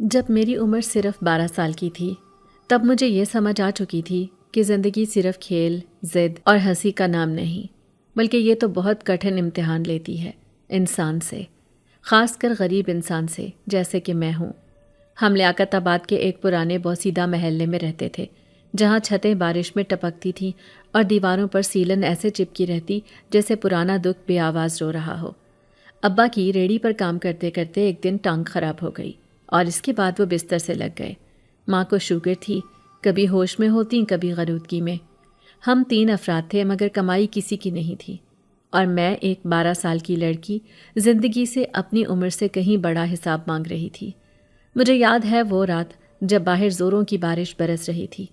جب میری عمر صرف 12 سال کی تھی تب مجھے یہ سمجھ آ چکی تھی کہ زندگی صرف کھیل، ضد اور ہنسی کا نام نہیں، بلکہ یہ تو بہت کٹھن امتحان لیتی ہے انسان سے، خاص کر غریب انسان سے جیسے کہ میں ہوں۔ ہم لیاقت آباد کے ایک پرانے بوسیدہ محلے میں رہتے تھے، جہاں چھتیں بارش میں ٹپکتی تھیں اور دیواروں پر سیلن ایسے چپکی رہتی جیسے پرانا دکھ بے آواز رو رہا ہو۔ ابا کی ریڑھی پر کام کرتے کرتے ایک دن ٹانگ خراب ہو گئی اور اس کے بعد وہ بستر سے لگ گئے۔ ماں کو شوگر تھی، کبھی ہوش میں ہوتی کبھی غنودگی میں۔ ہم 3 افراد تھے مگر کمائی کسی کی نہیں تھی، اور میں ایک 12 سال کی لڑکی زندگی سے اپنی عمر سے کہیں بڑا حساب مانگ رہی تھی۔ مجھے یاد ہے وہ رات جب باہر زوروں کی بارش برس رہی تھی۔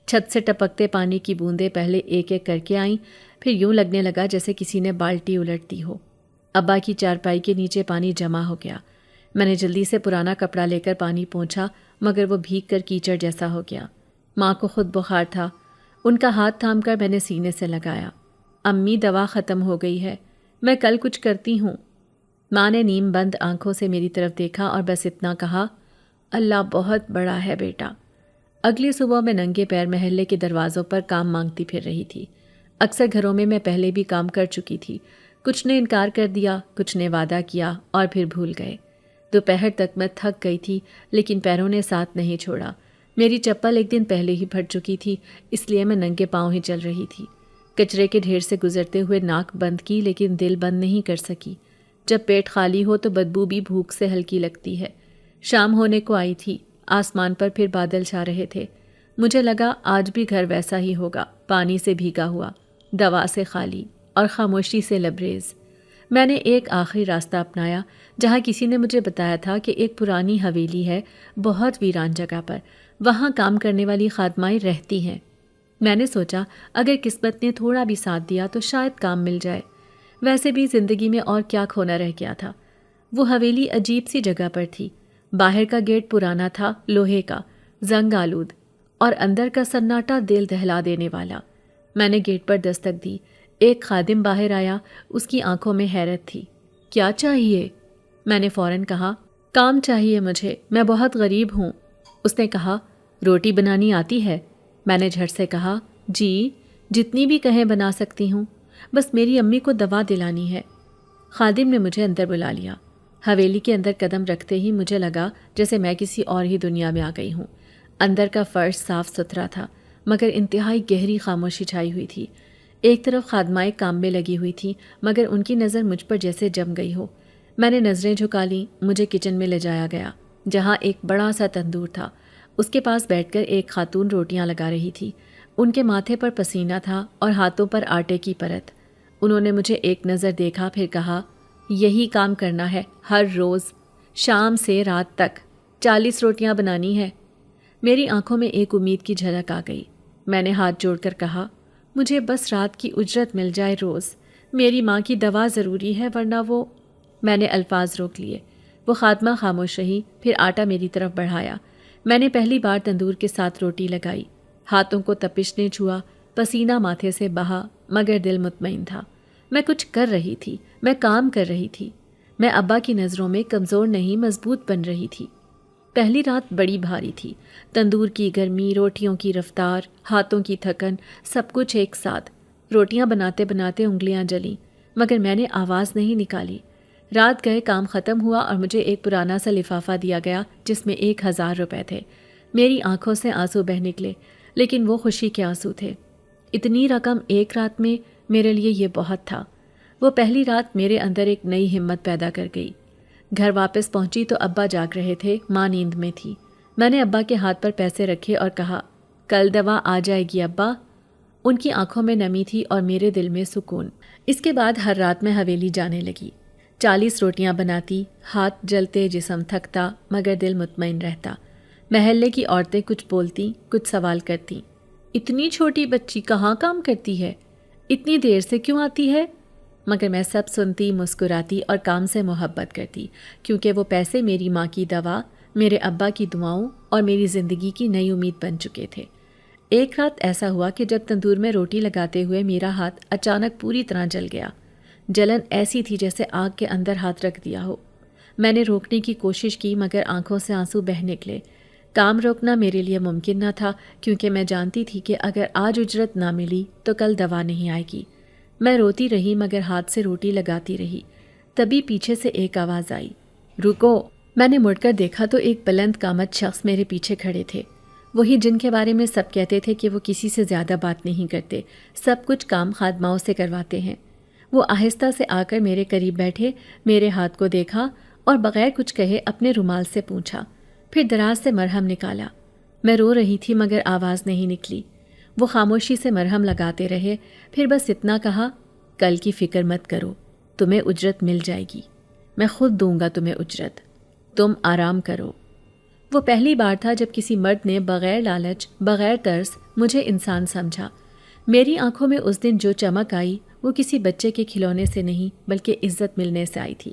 چھت سے ٹپکتے پانی کی بوندیں پہلے ایک ایک کر کے آئیں، پھر یوں لگنے لگا جیسے کسی نے بالٹی الٹ دی ہو۔ ابا کی چارپائی کے نیچے پانی جمع ہو گیا۔ میں نے جلدی سے پرانا کپڑا لے کر پانی پونچھا مگر وہ بھیگ کر کیچڑ جیسا ہو گیا۔ ماں کو خود بخار تھا، ان کا ہاتھ تھام کر میں نے سینے سے لگایا۔ امی دوا ختم ہو گئی ہے، میں کل کچھ کرتی ہوں۔ ماں نے نیم بند آنکھوں سے میری طرف دیکھا اور بس اتنا کہا، اللہ بہت بڑا ہے بیٹا۔ اگلی صبح میں ننگے پیر محلے کے دروازوں پر کام مانگتی پھر رہی تھی۔ اکثر گھروں میں پہلے بھی کام کر چکی تھی، کچھ نے انکار کر دیا، کچھ نے وعدہ کیا اور پھر بھول گئے۔ دوپہر تک میں تھک گئی تھی لیکن پیروں نے ساتھ نہیں چھوڑا۔ میری چپل ایک دن پہلے ہی پھٹ چکی تھی، اس لیے میں ننگے پاؤں ہی چل رہی تھی۔ کچرے کے ڈھیر سے گزرتے ہوئے ناک بند کی لیکن دل بند نہیں کر سکی۔ جب پیٹ خالی ہو تو بدبو بھی بھوک سے ہلکی لگتی ہے۔ شام ہونے کو آئی تھی، آسمان پر پھر بادل چھا رہے تھے۔ مجھے لگا آج بھی گھر ویسا ہی ہوگا، پانی سے بھیگا ہوا، دوا سے خالی اور خاموشی سے لبریز۔ میں نے ایک آخری راستہ اپنایا جہاں کسی نے مجھے بتایا تھا کہ ایک پرانی حویلی ہے بہت ویران جگہ پر، وہاں کام کرنے والی خادمائیں رہتی ہیں۔ میں نے سوچا اگر قسمت نے تھوڑا بھی ساتھ دیا تو شاید کام مل جائے۔ ویسے بھی زندگی میں اور کیا کھونا رہ گیا تھا۔ وہ حویلی عجیب سی جگہ پر تھی۔ باہر کا گیٹ پرانا تھا، لوہے کا، زنگ آلود، اور اندر کا سناٹا دل دہلا دینے والا۔ میں نے گیٹ پر دستک دی۔ ایک خادم باہر آیا، اس کی آنکھوں میں حیرت تھی۔ کیا چاہیے؟ میں نے فوراً کہا، کام چاہیے مجھے، میں بہت غریب ہوں۔ اس نے کہا، روٹی بنانی آتی ہے؟ میں نے جھٹ سے کہا، جی، جتنی بھی کہیں بنا سکتی ہوں، بس میری امی کو دوا دلانی ہے۔ خادم نے مجھے اندر بلا لیا۔ حویلی کے اندر قدم رکھتے ہی مجھے لگا جیسے میں کسی اور ہی دنیا میں آ گئی ہوں۔ اندر کا فرش صاف ستھرا تھا مگر انتہائی گہری خاموشی چھائی ہوئی تھی۔ ایک طرف خادمائیں کام میں لگی ہوئی تھیں مگر ان کی نظر مجھ پر جیسے جم گئی ہو۔ میں نے نظریں جھکا لیں، مجھے کچن میں لے جایا گیا جہاں ایک بڑا سا تندور تھا۔ اس کے پاس بیٹھ کر ایک خاتون روٹیاں لگا رہی تھی۔ ان کے ماتھے پر پسینہ تھا اور ہاتھوں پر آٹے کی پرت۔ انہوں نے مجھے ایک نظر دیکھا پھر کہا، یہی کام کرنا ہے ہر روز، شام سے رات تک، 40 روٹیاں بنانی ہے۔ میری آنکھوں میں ایک امید کی جھلک آ گئی۔ میں نے ہاتھ جوڑ کر کہا، مجھے بس رات کی اجرت مل جائے روز، میری ماں کی دوا ضروری ہے ورنہ وہ… میں نے الفاظ روک لیے۔ وہ خادمہ خاموش رہی، پھر آٹا میری طرف بڑھایا۔ میں نے پہلی بار تندور کے ساتھ روٹی لگائی۔ ہاتھوں کو تپش نے چھوا، پسینہ ماتھے سے بہا مگر دل مطمئن تھا۔ میں کچھ کر رہی تھی، میں کام کر رہی تھی۔ میں ابا کی نظروں میں کمزور نہیں، مضبوط بن رہی تھی۔ پہلی رات بڑی بھاری تھی، تندور کی گرمی، روٹیوں کی رفتار، ہاتھوں کی تھکن، سب کچھ ایک ساتھ۔ روٹیاں بناتے بناتے انگلیاں جلیں مگر میں نے آواز نہیں نکالی۔ رات گئے، کام ختم ہوا اور مجھے ایک پرانا سا لفافہ دیا گیا جس میں 1000 روپے تھے۔ میری آنکھوں سے آنسو بہہ نکلے لیکن وہ خوشی کے آنسو تھے۔ اتنی رقم ایک رات میں میرے لیے یہ بہت تھا۔ وہ پہلی رات میرے اندر ایک نئی ہمت پیدا کر گئی۔ گھر واپس پہنچی تو ابا جاگ رہے تھے، ماں نیند میں تھی۔ میں نے ابا کے ہاتھ پر پیسے رکھے اور کہا، کل دوا آ جائے گی ابا۔ ان کی آنکھوں میں نمی تھی اور میرے دل میں سکون۔ اس کے بعد ہر رات میں حویلی جانے لگی۔ 40 روٹیاں بناتی، ہاتھ جلتے، جسم تھکتا مگر دل مطمئن رہتا۔ محلے کی عورتیں کچھ بولتی، کچھ سوال کرتی، اتنی چھوٹی بچی کہاں کام کرتی ہے؟ اتنی دیر سے کیوں آتی ہے؟ مگر میں سب سنتی، مسکراتی اور کام سے محبت کرتی، کیونکہ وہ پیسے میری ماں کی دوا، میرے ابا کی دعاؤں اور میری زندگی کی نئی امید بن چکے تھے۔ ایک رات ایسا ہوا کہ جب تندور میں روٹی لگاتے ہوئے میرا ہاتھ اچانک پوری طرح جل گیا۔ جلن ایسی تھی جیسے آگ کے اندر ہاتھ رکھ دیا ہو۔ میں نے روکنے کی کوشش کی مگر آنکھوں سے آنسو بہہ نکلے۔ کام روکنا میرے لیے ممکن نہ تھا کیونکہ میں جانتی تھی کہ اگر آج اجرت نہ ملی تو کل دوا نہیں آئے گی۔ میں روتی رہی مگر ہاتھ سے روٹی لگاتی رہی۔ تبھی پیچھے سے ایک آواز آئی، رکو۔ میں نے مڑ کر دیکھا تو ایک بلند قامت شخص میرے پیچھے کھڑے تھے، وہی جن کے بارے میں سب کہتے تھے کہ وہ کسی سے زیادہ بات نہیں کرتے، سب کچھ کام خادماؤں سے کرواتے ہیں۔ وہ آہستہ سے آ کر میرے قریب بیٹھے، میرے ہاتھ کو دیکھا اور بغیر کچھ کہے اپنے رومال سے پوچھا، پھر دراز سے مرہم نکالا۔ میں رو رہی تھی مگر آواز نہیں نکلی۔ وہ خاموشی سے مرہم لگاتے رہے، پھر بس اتنا کہا، کل کی فکر مت کرو، تمہیں اجرت مل جائے گی، میں خود دوں گا تمہیں اجرت، تم آرام کرو۔ وہ پہلی بار تھا جب کسی مرد نے بغیر لالچ، بغیر ترس مجھے انسان سمجھا۔ میری آنکھوں میں اس دن جو چمک آئی وہ کسی بچے کے کھلونے سے نہیں بلکہ عزت ملنے سے آئی تھی۔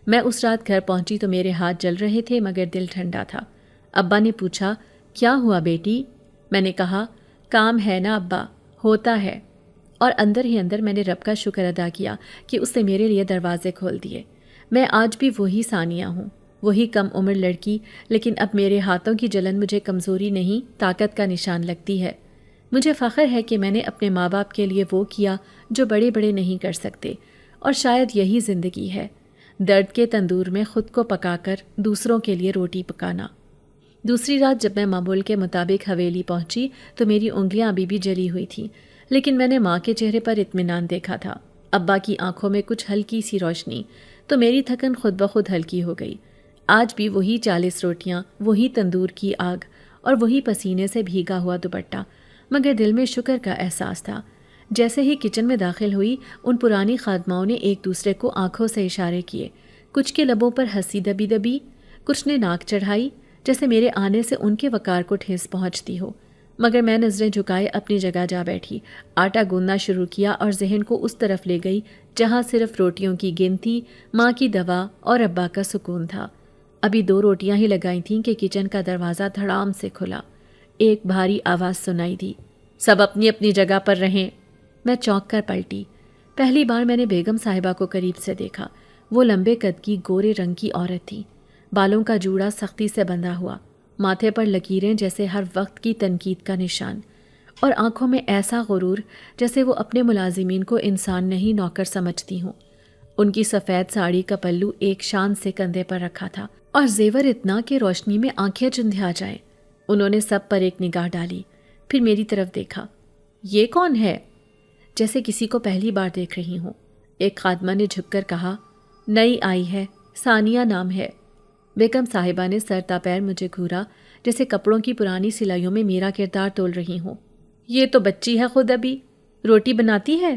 میں اس رات گھر پہنچی تو میرے ہاتھ جل رہے تھے مگر دل ٹھنڈا تھا۔ ابا نے پوچھا، کیا ہوا بیٹی؟ میں نے کہا، کام ہے نا ابا، ہوتا ہے۔ اور اندر ہی اندر میں نے رب کا شکر ادا کیا کہ اس نے میرے لیے دروازے کھول دیے۔ میں آج بھی وہی ثانیہ ہوں، وہی کم عمر لڑکی، لیکن اب میرے ہاتھوں کی جلن مجھے کمزوری نہیں طاقت کا نشان لگتی ہے۔ مجھے فخر ہے کہ میں نے اپنے ماں باپ کے لیے وہ کیا جو بڑے بڑے نہیں کر سکتے، اور شاید یہی زندگی ہے، درد کے تندور میں خود کو پکا کر دوسروں کے لیے روٹی پکانا۔ دوسری رات جب میں معمول کے مطابق حویلی پہنچی تو میری انگلیاں ابھی بھی جلی ہوئی تھیں، لیکن میں نے ماں کے چہرے پر اطمینان دیکھا تھا، ابا کی آنکھوں میں کچھ ہلکی سی روشنی، تو میری تھکن خود بخود ہلکی ہو گئی۔ آج بھی وہی 40 روٹیاں، وہی تندور کی آگ اور وہی پسینے سے بھیگا ہوا دوپٹہ، مگر دل میں شکر کا احساس تھا۔ جیسے ہی کچن میں داخل ہوئی، ان پرانی خادماؤں نے ایک دوسرے کو آنکھوں سے اشارے کیے، کچھ کے لبوں پر ہنسی دبی دبی، کچھ نے ناک چڑھائی جیسے میرے آنے سے ان کے وقار کو ٹھیس پہنچتی ہو، مگر میں نظریں جھکائے اپنی جگہ جا بیٹھی، آٹا گوندنا شروع کیا اور ذہن کو اس طرف لے گئی جہاں صرف روٹیوں کی گنتی، ماں کی دوا اور ابا کا سکون تھا۔ ابھی 2 روٹیاں ہی لگائی تھیں کہ کچن کا دروازہ دھڑام سے کھلا۔ ایک بھاری آواز سنائی دی، سب اپنی اپنی جگہ پر رہیں۔ میں چونک کر پلٹی۔ پہلی بار میں نے بیگم صاحبہ کو قریب سے دیکھا۔ وہ لمبے قد کی گورے رنگ کی عورت تھی، بالوں کا جوڑا سختی سے بندھا ہوا، ماتھے پر لکیریں جیسے ہر وقت کی تنقید کا نشان، اور آنکھوں میں ایسا غرور جیسے وہ اپنے ملازمین کو انسان نہیں نوکر سمجھتی ہوں۔ ان کی سفید ساڑی کا پلو ایک شان سے کندھے پر رکھا تھا اور زیور اتنا کہ روشنی میں آنکھیں چندھیا جائیں۔ انہوں نے سب پر ایک نگاہ ڈالی، پھر میری طرف دیکھا۔ یہ کون ہے؟ جیسے کسی کو پہلی بار دیکھ رہی ہوں۔ ایک خادمہ نے جھک کر کہا، نئی آئی ہے، ثانیہ نام ہے۔ بیگم صاحبہ نے سر تا پیر مجھے گھورا جیسے کپڑوں کی پرانی سلائیوں میں میرا کردار تول رہی ہوں۔ یہ تو بچی ہے، خود ابھی روٹی بناتی ہے۔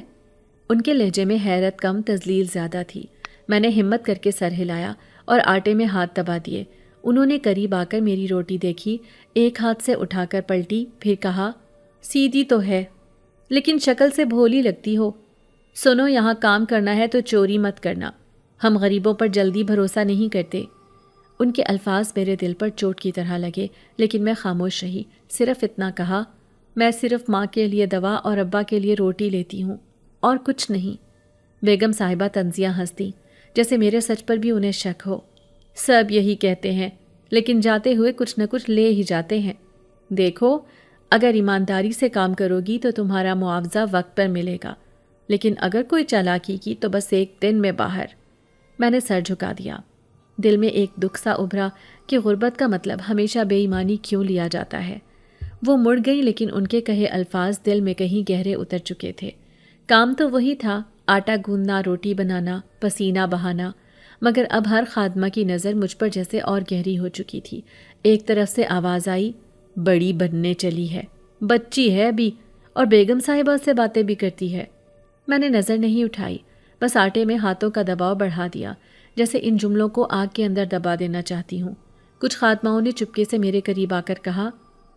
ان کے لہجے میں حیرت کم، تذلیل زیادہ تھی۔ میں نے ہمت کر کے سر ہلایا اور آٹے میں ہاتھ دبا دیے۔ انہوں نے قریب آ کر میری روٹی دیکھی، ایک ہاتھ سے اٹھا کر پلٹی، پھر کہا، سیدھی تو ہے لیکن شکل سے بھولی لگتی ہو۔ سنو، یہاں کام کرنا ہے تو چوری مت کرنا، ہم غریبوں پر جلدی بھروسہ نہیں کرتے۔ ان کے الفاظ میرے دل پر چوٹ کی طرح لگے، لیکن میں خاموش رہی، صرف اتنا کہا، میں صرف ماں کے لیے دوا اور ابا کے لیے روٹی لیتی ہوں، اور کچھ نہیں۔ بیگم صاحبہ طنزیہ ہنستی، جیسے میرے سچ پر بھی انہیں شک ہو۔ سب یہی کہتے ہیں، لیکن جاتے ہوئے کچھ نہ کچھ لے ہی جاتے ہیں۔ دیکھو، اگر ایمانداری سے کام کرو گی تو تمہارا معاوضہ وقت پر ملے گا، لیکن اگر کوئی چالاکی کی تو بس ایک دن میں باہر۔ میں نے سر جھکا دیا۔ دل میں ایک دکھ سا ابھرا کہ غربت کا مطلب ہمیشہ بے ایمانی کیوں لیا جاتا ہے۔ وہ مڑ گئی، لیکن ان کے کہے الفاظ دل میں کہیں گہرے اتر چکے تھے۔ کام تو وہی تھا، آٹا گوندنا، روٹی بنانا، پسینہ بہانا، مگر اب ہر خادمہ کی نظر مجھ پر جیسے اور گہری ہو چکی تھی۔ ایک طرف سے آواز آئی، بڑی بننے چلی ہے، بچی ہے ابھی، اور بیگم صاحبہ سے باتیں بھی کرتی ہے۔ میں نے نظر نہیں اٹھائی، بس آٹے میں ہاتھوں کا دباؤ بڑھا دیا، جیسے ان جملوں کو آگ کے اندر دبا دینا چاہتی ہوں۔ کچھ خادماؤں نے چپکے سے میرے قریب آ کر کہا،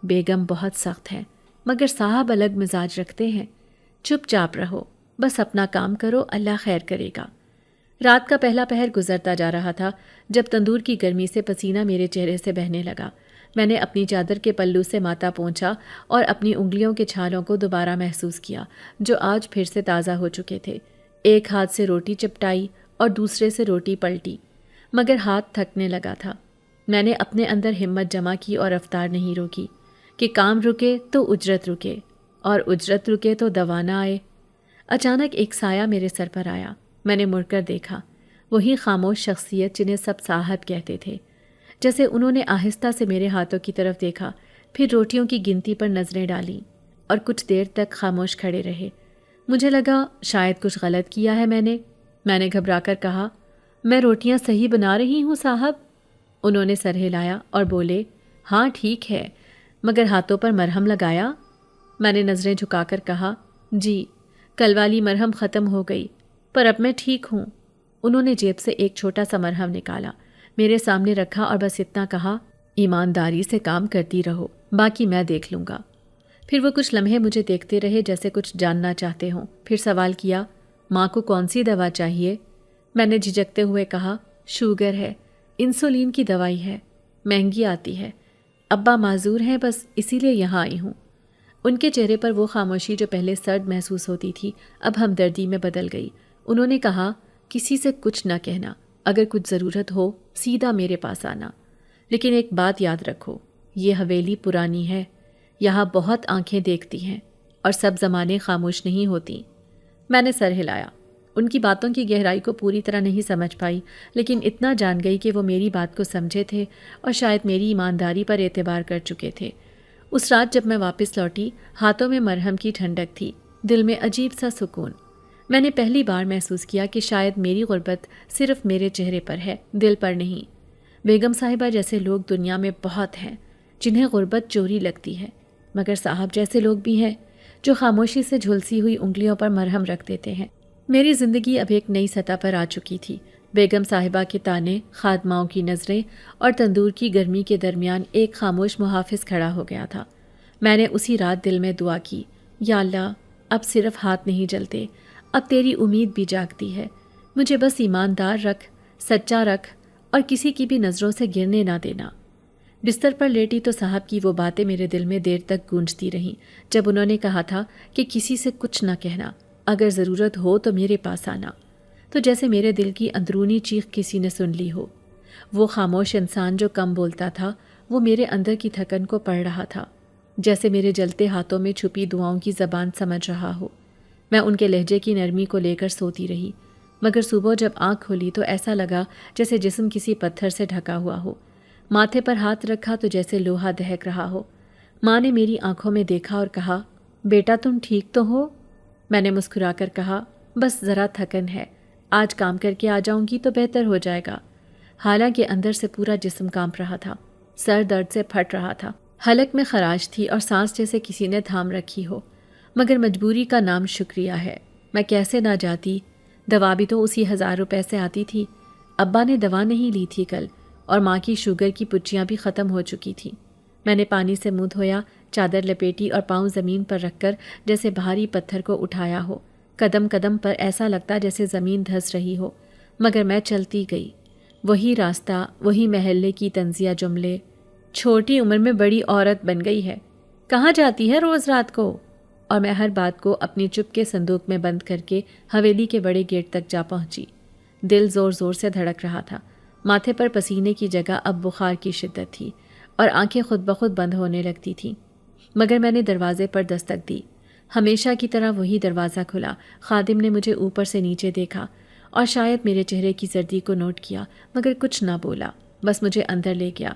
بیگم بہت سخت ہے مگر صاحب الگ مزاج رکھتے ہیں، چپ چاپ رہو، بس اپنا کام کرو، اللہ خیر کرے گا۔ رات کا پہلا پہر گزرتا جا رہا تھا جب تندور کی گرمی سے پسینہ میرے چہرے سے بہنے لگا۔ میں نے اپنی چادر کے پلو سے ماتھا پونچھا اور اپنی انگلیوں کے چھالوں کو دوبارہ محسوس کیا جو آج پھر سے تازہ ہو چکے تھے۔ ایک ہاتھ سے روٹی چپٹائی اور دوسرے سے روٹی پلٹی۔ مگر ہاتھ تھکنے لگا تھا۔ میں نے اپنے اندر ہمت جمع کی اور رفتار نہیں روکی کہ کام رکے تو اجرت رکے، اور اجرت رکے تو دوا نہ آئے۔ اچانک ایک سایہ میرے سر پر آیا۔ میں نے مڑ کر دیکھا، وہی خاموش شخصیت جنہیں سب صاحب کہتے تھے۔ جیسے انہوں نے آہستہ سے میرے ہاتھوں کی طرف دیکھا، پھر روٹیوں کی گنتی پر نظریں ڈالیں اور کچھ دیر تک خاموش کھڑے رہے۔ مجھے لگا شاید کچھ غلط کیا ہے میں نے گھبرا کر کہا، میں روٹیاں صحیح بنا رہی ہوں صاحب۔ انہوں نے سر ہلایا اور بولے، ہاں ٹھیک ہے، مگر ہاتھوں پر مرہم لگایا؟ میں نے نظریں جھکا کر کہا، جی، کل والی مرہم ختم ہو گئی، پر اب میں ٹھیک ہوں۔ انہوں نے جیب سے ایک چھوٹا سا مرہم نکالا، میرے سامنے رکھا اور بس اتنا کہا، ایمانداری سے کام کرتی رہو، باقی میں دیکھ لوں گا۔ پھر وہ کچھ لمحے مجھے دیکھتے رہے جیسے کچھ جاننا چاہتے ہوں، پھر سوال کیا، ماں کو کون سی دوا چاہیے؟ میں نے جھجکتے ہوئے کہا، شوگر ہے، انسولین کی دوائی ہے، مہنگی آتی ہے، ابا معذور ہیں، بس اسی لیے یہاں آئی ہوں۔ ان کے چہرے پر وہ خاموشی جو پہلے سرد محسوس ہوتی تھی اب ہمدردی میں بدل گئی۔ انہوں نے کہا، کسی سے کچھ نہ کہنا، اگر کچھ ضرورت ہو سیدھا میرے پاس آنا، لیکن ایک بات یاد رکھو، یہ حویلی پرانی ہے، یہاں بہت آنکھیں دیکھتی ہیں اور سب زمانے خاموش نہیں ہوتی۔ میں نے سر ہلایا۔ ان کی باتوں کی گہرائی کو پوری طرح نہیں سمجھ پائی، لیکن اتنا جان گئی کہ وہ میری بات کو سمجھے تھے اور شاید میری ایمانداری پر اعتبار کر چکے تھے۔ اس رات جب میں واپس لوٹی، ہاتھوں میں مرہم کی ٹھنڈک تھی، دل میں عجیب سا سکون۔ میں نے پہلی بار محسوس کیا کہ شاید میری غربت صرف میرے چہرے پر ہے، دل پر نہیں۔ بیگم صاحبہ جیسے لوگ دنیا میں بہت ہیں جنہیں غربت چوری لگتی ہے، مگر صاحب جیسے لوگ بھی ہیں جو خاموشی سے جھلسی ہوئی انگلیوں پر مرہم رکھ دیتے ہیں۔ میری زندگی اب ایک نئی سطح پر آ چکی تھی۔ بیگم صاحبہ کے تانے، خادماؤں کی نظریں اور تندور کی گرمی کے درمیان ایک خاموش محافظ کھڑا ہو گیا تھا۔ میں نے اسی رات دل میں دعا کی، یا اللہ، اب صرف ہاتھ نہیں جلتے، اب تیری امید بھی جاگتی ہے، مجھے بس ایماندار رکھ، سچا رکھ اور کسی کی بھی نظروں سے گرنے نہ دینا۔ بستر پر لیٹی تو صاحب کی وہ باتیں میرے دل میں دیر تک گونجتی رہیں، جب انہوں نے کہا تھا کہ کسی سے کچھ نہ کہنا، اگر ضرورت ہو تو میرے پاس آنا، تو جیسے میرے دل کی اندرونی چیخ کسی نے سن لی ہو۔ وہ خاموش انسان جو کم بولتا تھا، وہ میرے اندر کی تھکن کو پڑھ رہا تھا، جیسے میرے جلتے ہاتھوں میں چھپی دعاؤں کی زبان سمجھ رہا ہو۔ میں ان کے لہجے کی نرمی کو لے کر سوتی رہی، مگر صبح جب آنکھ کھولی تو ایسا لگا جیسے جسم کسی پتھر سے ڈھکا ہوا ہو۔ ماتھے پر ہاتھ رکھا تو جیسے لوہا دہک رہا ہو۔ ماں نے میری آنکھوں میں دیکھا اور کہا، بیٹا تم ٹھیک تو ہو؟ میں نے مسکرا کر کہا، بس ذرا تھکن ہے، آج کام کر کے آ جاؤں گی تو بہتر ہو جائے گا۔ حالانکہ اندر سے پورا جسم کانپ رہا تھا، سر درد سے پھٹ رہا تھا، حلق میں خراش تھی اور سانس جیسے کسی نے تھام رکھی ہو، مگر مجبوری کا نام شکریہ ہے۔ میں کیسے نہ جاتی، دوا بھی تو اسی 1000 روپے سے آتی تھی۔ ابا نے دوا نہیں لی تھی کل، اور ماں کی شوگر کی پچیاں بھی ختم ہو چکی تھیں۔ میں نے پانی سے منہ دھویا، چادر لپیٹی اور پاؤں زمین پر رکھ کر جیسے بھاری پتھر کو اٹھایا ہو۔ قدم قدم پر ایسا لگتا جیسے زمین دھس رہی ہو، مگر میں چلتی گئی۔ وہی راستہ، وہی محلے کی طنزیہ جملے، چھوٹی عمر میں بڑی عورت بن گئی ہے، کہاں جاتی ہے روز رات کو؟ اور میں ہر بات کو اپنی چپ کے صندوق میں بند کر کے حویلی کے بڑے گیٹ تک جا پہنچی۔ دل زور زور سے دھڑک رہا تھا، ماتھے پر پسینے کی جگہ اب بخار کی شدت تھی اور آنکھیں خود بخود بند ہونے لگتی تھیں۔ مگر میں نے دروازے پر دستک دی، ہمیشہ کی طرح وہی دروازہ کھلا۔ خادم نے مجھے اوپر سے نیچے دیکھا اور شاید میرے چہرے کی زردی کو نوٹ کیا، مگر کچھ نہ بولا، بس مجھے اندر لے گیا۔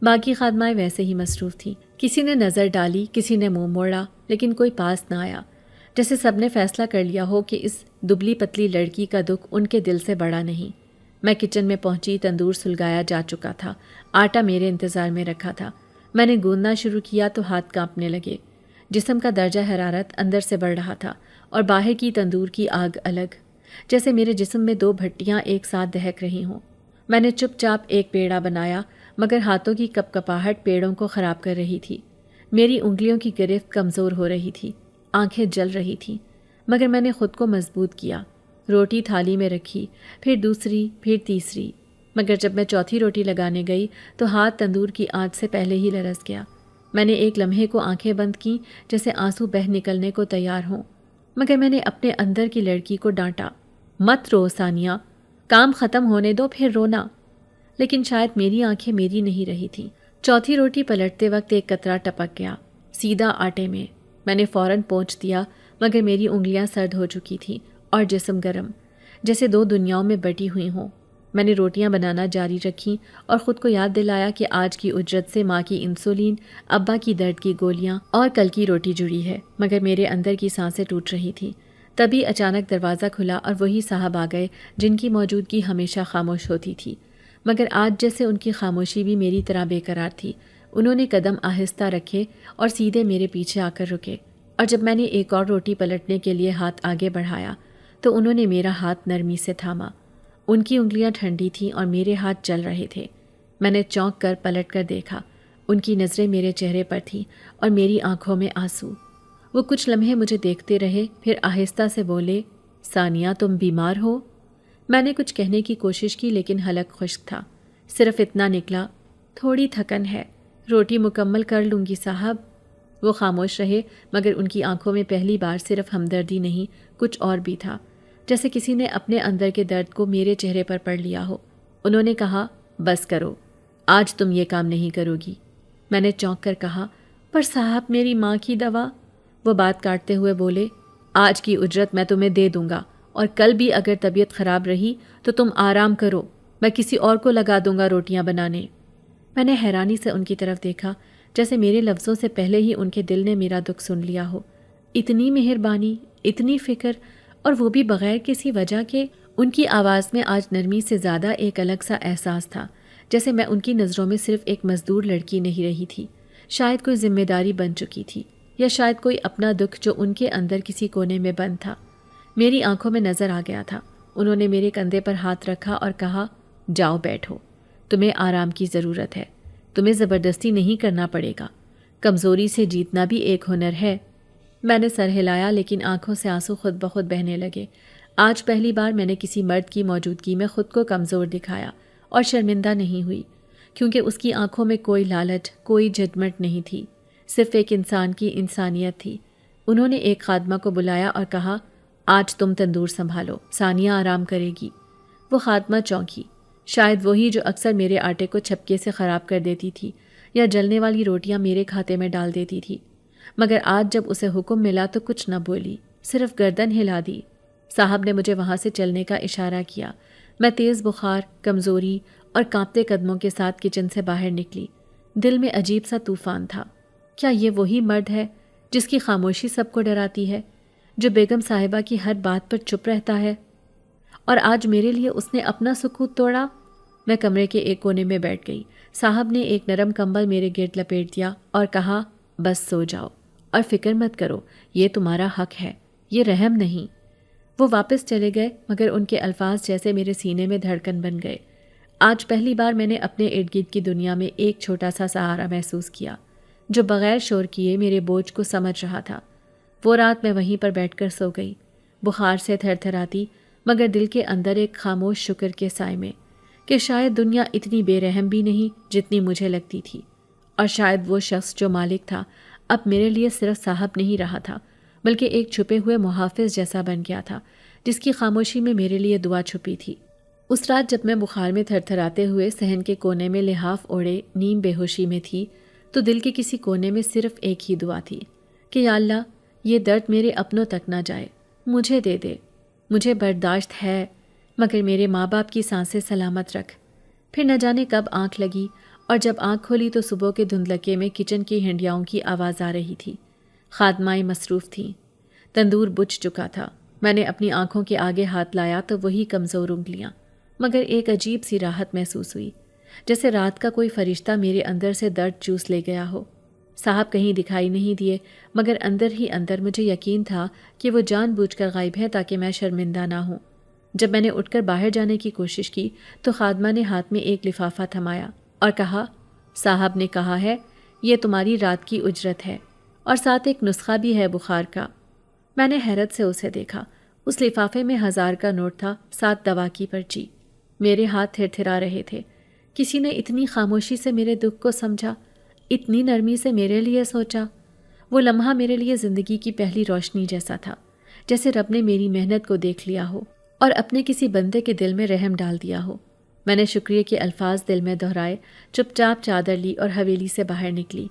باقی خادمائیں ویسے ہی مصروف تھیں، کسی نے نظر ڈالی، کسی نے منہ موڑا، لیکن کوئی پاس نہ آیا، جیسے سب نے فیصلہ کر لیا ہو کہ اس دبلی پتلی لڑکی کا دکھ ان کے دل سے بڑا نہیں۔ میں کچن میں پہنچی، تندور سلگایا جا چکا تھا، آٹا میرے انتظار میں رکھا تھا۔ میں نے گوندنا شروع کیا تو ہاتھ کانپنے لگے، جسم کا درجہ حرارت اندر سے بڑھ رہا تھا اور باہر کی تندور کی آگ الگ، جیسے میرے جسم میں 2 بھٹیاں ایک ساتھ دہک رہی ہوں۔ میں نے چپ چاپ ایک پیڑا بنایا، مگر ہاتھوں کی کپ کپاہٹ پیڑوں کو خراب کر رہی تھی۔ میری انگلیوں کی گرفت کمزور ہو رہی تھی، آنکھیں جل رہی تھیں، مگر میں نے خود کو مضبوط کیا۔ روٹی تھالی میں رکھی، پھر دوسری، پھر تیسری، مگر جب میں چوتھی روٹی لگانے گئی تو ہاتھ تندور کی آنچ سے پہلے ہی لرز گیا۔ میں نے ایک لمحے کو آنکھیں بند کیں جیسے آنسو بہہ نکلنے کو تیار ہوں، مگر میں نے اپنے اندر کی لڑکی کو ڈانٹا، مت رو ثانیہ، کام ختم ہونے دو پھر رونا۔ لیکن شاید میری آنکھیں میری نہیں رہی تھیں۔ چوتھی روٹی پلٹتے وقت ایک قطرہ ٹپک گیا، سیدھا آٹے میں۔ میں نے فوراً پونچھ دیا، مگر میری انگلیاں سرد ہو چکی تھیں اور جسم گرم، جیسے دو دنیاؤں میں بٹی ہوئی ہوں۔ میں نے روٹیاں بنانا جاری رکھیں اور خود کو یاد دلایا کہ آج کی اجرت سے ماں کی انسولین، ابا کی درد کی گولیاں اور کل کی روٹی جڑی ہے، مگر میرے اندر کی سانسیں ٹوٹ رہی تھیں۔ تبھی اچانک دروازہ کھلا اور وہی صاحب آ گئے جن کی موجودگی ہمیشہ خاموش ہوتی تھی، مگر آج جیسے ان کی خاموشی بھی میری طرح بے قرار تھی۔ انہوں نے قدم آہستہ رکھے اور سیدھے میرے پیچھے آ کر رکے، اور جب میں نے ایک اور روٹی پلٹنے کے لیے ہاتھ آگے بڑھایا تو انہوں نے میرا ہاتھ نرمی سے تھاما۔ ان کی انگلیاں ٹھنڈی تھیں اور میرے ہاتھ جل رہے تھے۔ میں نے چونک کر پلٹ کر دیکھا، ان کی نظریں میرے چہرے پر تھیں اور میری آنکھوں میں آنسو۔ وہ کچھ لمحے مجھے دیکھتے رہے، پھر آہستہ سے بولے، ثانیہ تم بیمار ہو؟ میں نے کچھ کہنے کی کوشش کی لیکن حلق خشک تھا، صرف اتنا نکلا، تھوڑی تھکن ہے، روٹی مکمل کر لوں گی صاحب۔ وہ خاموش رہے، مگر ان کی آنکھوں میں پہلی بار صرف ہمدردی نہیں، کچھ اور بھی تھا، جیسے کسی نے اپنے اندر کے درد کو میرے چہرے پر پڑھ لیا ہو۔ انہوں نے کہا، بس کرو، آج تم یہ کام نہیں کرو گی۔ میں نے چونک کر کہا، پر صاحب میری ماں کی دوا۔ وہ بات کاٹتے ہوئے بولے، آج کی اجرت میں تمہیں دے دوں گا، اور کل بھی اگر طبیعت خراب رہی تو تم آرام کرو، میں کسی اور کو لگا دوں گا روٹیاں بنانے۔ میں نے حیرانی سے ان کی طرف دیکھا، جیسے میرے لفظوں سے پہلے ہی ان کے دل نے میرا دکھ سن لیا ہو۔ اتنی مہربانی، اتنی فکر، اور وہ بھی بغیر کسی وجہ کے۔ ان کی آواز میں آج نرمی سے زیادہ ایک الگ سا احساس تھا، جیسے میں ان کی نظروں میں صرف ایک مزدور لڑکی نہیں رہی تھی، شاید کوئی ذمہ داری بن چکی تھی، یا شاید کوئی اپنا دکھ جو ان کے اندر کسی کونے میں بند تھا۔ میری آنکھوں میں نظر آ گیا تھا۔ انہوں نے میرے کندھے پر ہاتھ رکھا اور کہا، جاؤ بیٹھو، تمہیں آرام کی ضرورت ہے، تمہیں زبردستی نہیں کرنا پڑے گا، کمزوری سے جیتنا بھی ایک ہنر ہے۔ میں نے سر ہلایا، لیکن آنکھوں سے آنسو خود بخود بہنے لگے۔ آج پہلی بار میں نے کسی مرد کی موجودگی میں خود کو کمزور دکھایا اور شرمندہ نہیں ہوئی، کیونکہ اس کی آنکھوں میں کوئی لالچ، کوئی جھٹمٹ نہیں تھی، صرف ایک انسان کی انسانیت تھی۔ انہوں نے ایک خادمہ کو بلایا اور کہا، آج تم تندور سنبھالو، ثانیہ آرام کرے گی۔ وہ خادمہ چونکی، شاید وہی جو اکثر میرے آٹے کو چھپکے سے خراب کر دیتی تھی یا جلنے والی روٹیاں میرے کھاتے میں ڈال دیتی تھی، مگر آج جب اسے حکم ملا تو کچھ نہ بولی، صرف گردن ہلا دی۔ صاحب نے مجھے وہاں سے چلنے کا اشارہ کیا۔ میں تیز بخار، کمزوری اور کانپتے قدموں کے ساتھ کچن سے باہر نکلی۔ دل میں عجیب سا طوفان تھا۔ کیا یہ وہی مرد ہے جس کی خاموشی سب کو ڈراتی ہے، جو بیگم صاحبہ کی ہر بات پر چپ رہتا ہے؟ اور آج میرے لیے اس نے اپنا سکوت توڑا۔ میں کمرے کے ایک کونے میں بیٹھ گئی۔ صاحب نے ایک نرم کمبل میرے گرد لپیٹ دیا اور کہا، بس سو جاؤ اور فکر مت کرو، یہ تمہارا حق ہے، یہ رحم نہیں۔ وہ واپس چلے گئے، مگر ان کے الفاظ جیسے میرے سینے میں دھڑکن بن گئے۔ آج پہلی بار میں نے اپنے ارد گرد کی دنیا میں ایک چھوٹا سا سہارا محسوس کیا، جو بغیر شور کیے میرے بوجھ کو سمجھ رہا تھا۔ وہ رات میں وہیں پر بیٹھ کر سو گئی، بخار سے تھر تھراتی، مگر دل کے اندر ایک خاموش شکر کے سائے میں کہ شاید دنیا اتنی بے رحم بھی نہیں جتنی مجھے لگتی تھی، اور شاید وہ شخص جو مالک تھا اب میرے لیے صرف صاحب نہیں رہا تھا، بلکہ ایک چھپے ہوئے محافظ جیسا بن گیا تھا، جس کی خاموشی میں میرے لیے دعا چھپی تھی۔ اس رات جب میں بخار میں تھر تھراتے ہوئے صحن کے کونے میں لحاف اوڑے نیم بے ہوشی میں تھی، تو دل کے کسی کونے میں صرف ایک ہی دعا تھی کہ یا اللہ، یہ درد میرے اپنوں تک نہ جائے، مجھے دے دے، مجھے برداشت ہے، مگر میرے ماں باپ کی سانسیں سلامت رکھ۔ پھر نہ جانے کب آنکھ لگی، اور جب آنکھ کھولی تو صبح کے دھندلکے میں کچن کی ہنڈیاؤں کی آواز آ رہی تھی۔ خادمائیں مصروف تھیں، تندور بجھ چکا تھا۔ میں نے اپنی آنکھوں کے آگے ہاتھ لایا تو وہی کمزور انگلیاں، مگر ایک عجیب سی راحت محسوس ہوئی، جیسے رات کا کوئی فرشتہ میرے اندر سے درد چوس لے گیا ہو۔ صاحب کہیں دکھائی نہیں دیے، مگر اندر ہی اندر مجھے یقین تھا کہ وہ جان بوجھ کر غائب ہے تاکہ میں شرمندہ نہ ہوں۔ جب میں نے اٹھ کر باہر جانے کی کوشش کی تو خادمہ نے ہاتھ میں ایک لفافہ تھمایا اور کہا، صاحب نے کہا ہے یہ تمہاری رات کی اجرت ہے، اور ساتھ ایک نسخہ بھی ہے بخار کا۔ میں نے حیرت سے اسے دیکھا۔ اس لفافے میں 1000 کا نوٹ تھا، ساتھ دوا کی پرچی۔ میرے ہاتھ تھر تھرا رہے تھے۔ کسی نے اتنی خاموشی سے میرے دکھ کو سمجھا، اتنی نرمی سے میرے لیے سوچا۔ وہ لمحہ میرے لیے زندگی کی پہلی روشنی جیسا تھا، جیسے رب نے میری محنت کو دیکھ لیا ہو اور اپنے کسی بندے کے دل میں رحم ڈال دیا ہو۔ میں نے شکریہ کے الفاظ دل میں دہرائے، چپ چاپ چادر لی اور حویلی سے باہر نکلی۔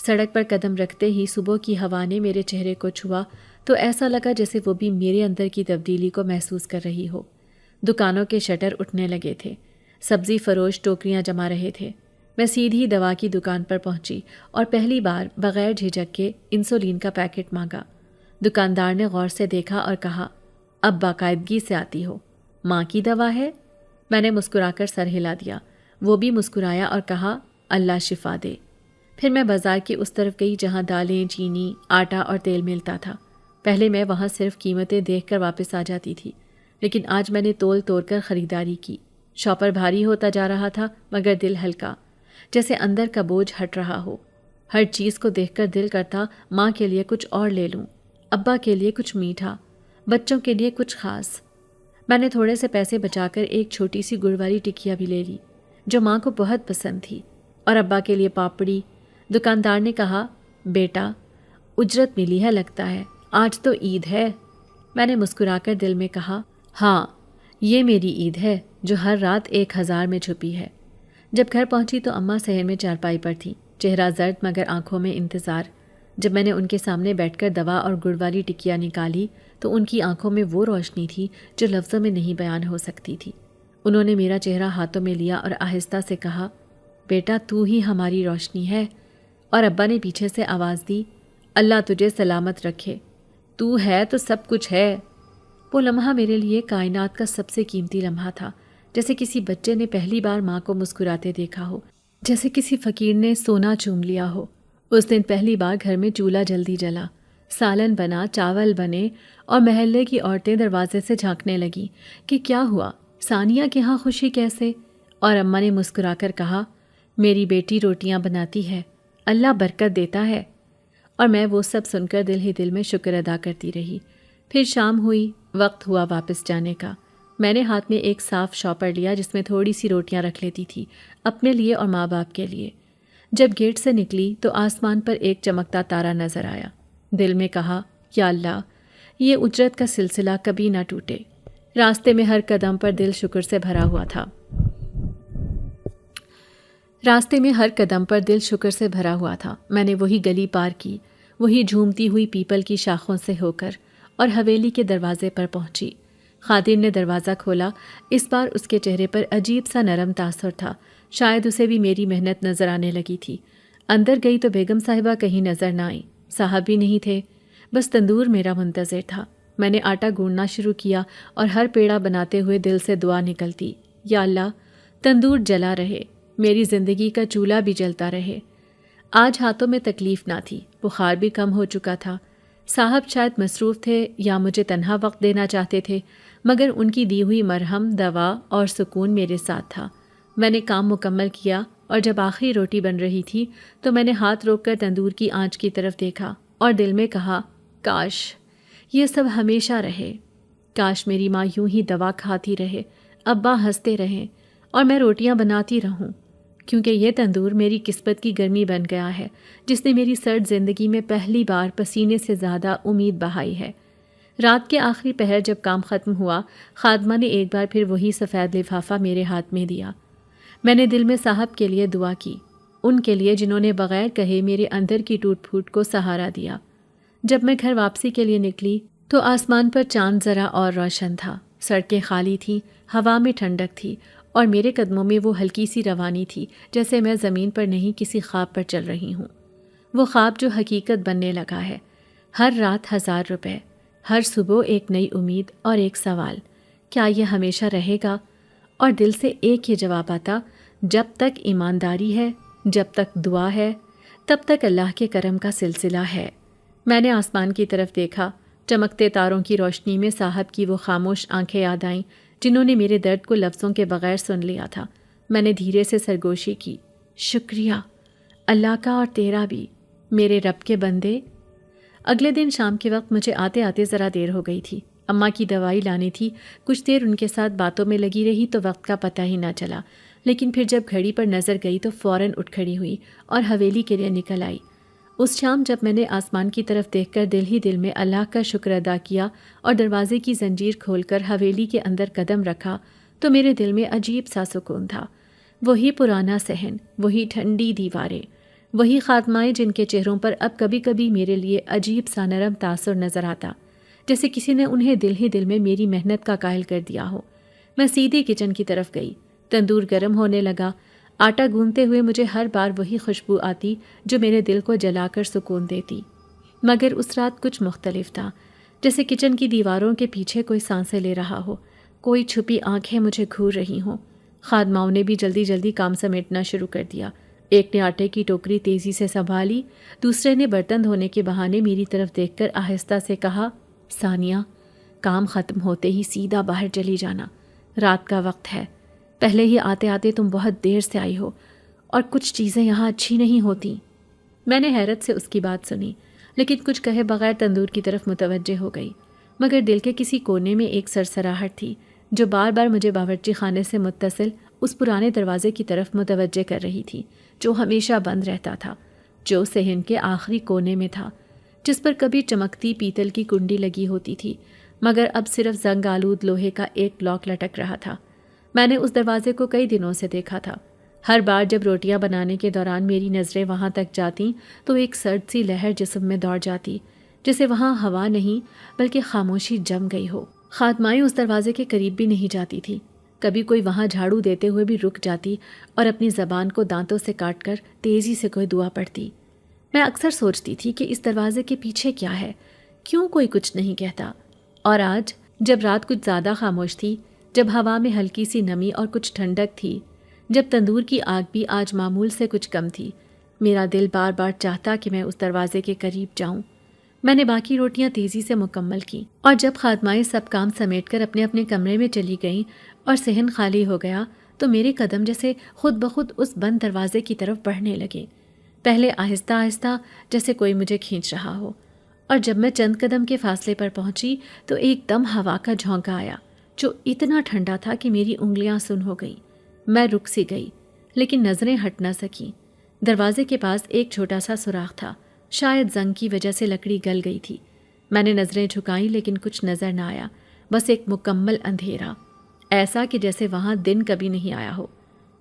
سڑک پر قدم رکھتے ہی صبح کی ہوا نے میرے چہرے کو چھوا تو ایسا لگا جیسے وہ بھی میرے اندر کی تبدیلی کو محسوس کر رہی ہو۔ دکانوں کے شٹر اٹھنے لگے تھے، سبزی فروش ٹوکریاں جما رہے تھے۔ میں سیدھی دوا کی دکان پر پہنچی اور پہلی بار بغیر جھجک کے انسولین کا پیکٹ مانگا۔ دکاندار نے غور سے دیکھا اور کہا، اب باقاعدگی سے آتی ہو، ماں کی دوا ہے؟ میں نے مسکرا کر سر ہلا دیا۔ وہ بھی مسکرایا اور کہا، اللہ شفا دے۔ پھر میں بازار کی اس طرف گئی جہاں دالیں، چینی، آٹا اور تیل ملتا تھا۔ پہلے میں وہاں صرف قیمتیں دیکھ کر واپس آ جاتی تھی، لیکن آج میں نے تول توڑ کر خریداری کی۔ شاپر بھاری ہوتا جا رہا تھا مگر دل ہلکا، جیسے اندر کا بوجھ ہٹ رہا ہو۔ ہر چیز کو دیکھ کر دل کرتا ماں کے لیے کچھ اور لے لوں، ابا کے لیے کچھ میٹھا، بچوں کے لیے کچھ خاص۔ میں نے تھوڑے سے پیسے بچا کر ایک چھوٹی سی گڑ والی ٹکیا بھی لے لی جو ماں کو بہت پسند تھی، اور ابا کے لیے پاپڑی۔ دکاندار نے کہا، بیٹا اجرت ملی ہے لگتا ہے، آج تو عید ہے۔ میں نے مسکرا کر دل میں کہا، ہاں یہ میری عید ہے جو ہر رات 1000 میں چھپی ہے۔ جب گھر پہنچی تو اماں صحن میں چارپائی پر تھی، چہرہ زرد مگر آنکھوں میں انتظار۔ جب میں نے ان کے سامنے بیٹھ کر دوا اور گڑ والی ٹکیا نکالی تو ان کی آنکھوں میں وہ روشنی تھی جو لفظوں میں نہیں بیان ہو سکتی تھی۔ انہوں نے میرا چہرہ ہاتھوں میں لیا اور آہستہ سے کہا، بیٹا تو ہی ہماری روشنی ہے۔ اور ابا نے پیچھے سے آواز دی، اللہ تجھے سلامت رکھے، تو ہے تو سب کچھ ہے۔ وہ لمحہ میرے لیے کائنات کا سب سے قیمتی لمحہ تھا، جیسے کسی بچے نے پہلی بار ماں کو مسکراتے دیکھا ہو، جیسے کسی فقیر نے سونا چوم لیا ہو۔ اس دن پہلی بار گھر میں چولہا جلدی جلا، سالن بنا، چاول بنے، اور محلے کی عورتیں دروازے سے جھانکنے لگیں کہ کیا ہوا، ثانیہ کے ہاں خوشی کیسے؟ اور اماں نے مسکرا کر کہا، میری بیٹی روٹیاں بناتی ہے، اللہ برکت دیتا ہے۔ اور میں وہ سب سن کر دل ہی دل میں شکر ادا کرتی رہی۔ پھر شام ہوئی، وقت ہوا واپس جانے کا۔ میں نے ہاتھ میں ایک صاف شاپر لیا جس میں تھوڑی سی روٹیاں رکھ لیتی تھی، اپنے لیے اور ماں باپ کے لیے۔ جب گیٹ سے نکلی تو آسمان پر ایک چمکتا تارا نظر آیا۔ دل میں کہا، یا اللہ یہ اجرت کا سلسلہ کبھی نہ ٹوٹے۔ راستے میں ہر قدم پر دل شکر سے بھرا ہوا تھا۔ میں نے وہی گلی پار کی، وہی جھومتی ہوئی پیپل کی شاخوں سے ہو کر، اور حویلی کے دروازے پر پہنچی۔ خادم نے دروازہ کھولا، اس بار اس کے چہرے پر عجیب سا نرم تاثر تھا، شاید اسے بھی میری محنت نظر آنے لگی تھی۔ اندر گئی تو بیگم صاحبہ کہیں نظر نہ آئی، صاحب بھی نہیں تھے، بس تندور میرا منتظر تھا۔ میں نے آٹا گوندنا شروع کیا اور ہر پیڑا بناتے ہوئے دل سے دعا نکلتی، یا اللہ تندور جلا رہے، میری زندگی کا چولہا بھی جلتا رہے۔ آج ہاتھوں میں تکلیف نہ تھی، بخار بھی کم ہو چکا تھا۔ صاحب شاید مصروف تھے یا مجھے تنہا وقت دینا چاہتے تھے، مگر ان کی دی ہوئی مرہم، دوا اور سکون میرے ساتھ تھا۔ میں نے کام مکمل کیا اور جب آخری روٹی بن رہی تھی تو میں نے ہاتھ روک کر تندور کی آنچ کی طرف دیکھا اور دل میں کہا، کاش یہ سب ہمیشہ رہے، کاش میری ماں یوں ہی دوا کھاتی رہے، ابا ہنستے رہیں اور میں روٹیاں بناتی رہوں، کیونکہ یہ تندور میری قسمت کی گرمی بن گیا ہے جس نے میری سرد زندگی میں پہلی بار پسینے سے زیادہ امید بہائی ہے۔ رات کے آخری پہر جب کام ختم ہوا، خادمہ نے ایک بار پھر وہی سفید لفافہ میرے ہاتھ میں دیا۔ میں نے دل میں صاحب کے لیے دعا کی، ان کے لیے جنہوں نے بغیر کہے میرے اندر کی ٹوٹ پھوٹ کو سہارا دیا۔ جب میں گھر واپسی کے لیے نکلی تو آسمان پر چاند ذرا اور روشن تھا، سڑکیں خالی تھیں، ہوا میں ٹھنڈک تھی اور میرے قدموں میں وہ ہلکی سی روانی تھی جیسے میں زمین پر نہیں کسی خواب پر چل رہی ہوں۔ وہ خواب جو حقیقت بننے لگا ہے، ہر رات 1000 روپے، ہر صبح ایک نئی امید اور ایک سوال، کیا یہ ہمیشہ رہے گا؟ اور دل سے ایک ہی جواب آتا، جب تک ایمانداری ہے، جب تک دعا ہے، تب تک اللہ کے کرم کا سلسلہ ہے۔ میں نے آسمان کی طرف دیکھا، چمکتے تاروں کی روشنی میں صاحب کی وہ خاموش آنکھیں یاد آئیں جنہوں نے میرے درد کو لفظوں کے بغیر سن لیا تھا۔ میں نے دھیرے سے سرگوشی کی، شکریہ اللہ کا اور تیرا بھی میرے رب کے بندے۔ اگلے دن شام کے وقت مجھے آتے آتے ذرا دیر ہو گئی تھی، اماں کی دوائی لانی تھی۔ کچھ دیر ان کے ساتھ باتوں میں لگی رہی تو وقت کا پتہ ہی نہ چلا، لیکن پھر جب گھڑی پر نظر گئی تو فوراً اٹھ کھڑی ہوئی اور حویلی کے لیے نکل آئی۔ اس شام جب میں نے آسمان کی طرف دیکھ کر دل ہی دل میں اللہ کا شکر ادا کیا اور دروازے کی زنجیر کھول کر حویلی کے اندر قدم رکھا تو میرے دل میں عجیب سا سکون تھا۔ وہی پرانا صحن، وہی ٹھنڈی دیواریں، وہی خاتمائیں جن کے چہروں پر اب کبھی کبھی میرے لیے عجیب سا نرم تاثر نظر آتا، جیسے کسی نے انہیں دل ہی دل میں میری محنت کا قائل کر دیا ہو۔ میں سیدھی کچن کی طرف گئی۔ تندور گرم ہونے لگا۔ آٹا گوندتے ہوئے مجھے ہر بار وہی خوشبو آتی جو میرے دل کو جلا کر سکون دیتی، مگر اس رات کچھ مختلف تھا، جیسے کچن کی دیواروں کے پیچھے کوئی سانسیں لے رہا ہو، کوئی چھپی آنکھیں مجھے گھور رہی ہوں۔ خادماؤں نے بھی جلدی جلدی کام سمیٹنا شروع کر دیا۔ ایک نے آٹے کی ٹوکری تیزی سے سنبھالی، دوسرے نے برتن دھونے کے بہانے میری طرف دیکھ کر آہستہ سے کہا، ثانیہ، کام ختم ہوتے ہی سیدھا باہر چلی جانا، رات کا وقت ہے۔ پہلے ہی آتے آتے تم بہت دیر سے آئی ہو اور کچھ چیزیں یہاں اچھی نہیں ہوتی۔ میں نے حیرت سے اس کی بات سنی، لیکن کچھ کہے بغیر تندور کی طرف متوجہ ہو گئی، مگر دل کے کسی کونے میں ایک سرسراہٹ تھی جو بار بار مجھے باورچی خانے سے متصل اس پرانے دروازے کی طرف متوجہ کر رہی تھی جو ہمیشہ بند رہتا تھا، جو صحن کے آخری کونے میں تھا، جس پر کبھی چمکتی پیتل کی کنڈی لگی ہوتی تھی، مگر اب صرف زنگ آلود لوہے کا ایک لاک لٹک رہا تھا۔ میں نے اس دروازے کو کئی دنوں سے دیکھا تھا۔ ہر بار جب روٹیاں بنانے کے دوران میری نظریں وہاں تک جاتیں تو ایک سرد سی لہر جسم میں دوڑ جاتی، جیسے وہاں ہوا نہیں بلکہ خاموشی جم گئی ہو۔ خادمائیں اس دروازے کے قریب بھی نہیں جاتی تھی۔ کبھی کوئی وہاں جھاڑو دیتے ہوئے بھی رک جاتی اور اپنی زبان کو دانتوں سے کاٹ کر تیزی سے کوئی دعا پڑھتی۔ میں اکثر سوچتی تھی کہ اس دروازے کے پیچھے کیا ہے، کیوں کوئی کچھ نہیں کہتا۔ اور آج جب رات کچھ زیادہ خاموش تھی، جب ہوا میں ہلکی سی نمی اور کچھ ٹھنڈک تھی، جب تندور کی آگ بھی آج معمول سے کچھ کم تھی، میرا دل بار بار چاہتا کہ میں اس دروازے کے قریب جاؤں۔ میں نے باقی روٹیاں تیزی سے مکمل کیں، اور جب خادمائیں سب کام سمیٹ کر اپنے اپنے کمرے میں چلی گئیں اور صحن خالی ہو گیا تو میرے قدم جیسے خود بخود اس بند دروازے کی طرف بڑھنے لگے، پہلے آہستہ آہستہ جیسے کوئی مجھے کھینچ رہا ہو، اور جب میں چند قدم کے فاصلے پر پہنچی تو ایک دم ہوا کا جھونکا آیا جو اتنا ٹھنڈا تھا کہ میری انگلیاں سن ہو گئیں۔ میں رک سی گئی لیکن نظریں ہٹ نہ سکیں۔ دروازے کے پاس ایک چھوٹا سا سوراخ تھا، شاید زنگ کی وجہ سے لکڑی گل گئی تھی۔ میں نے نظریں جھکائیں لیکن کچھ نظر نہ آیا، بس ایک مکمل اندھیرا، ایسا کہ جیسے وہاں دن کبھی نہیں آیا ہو۔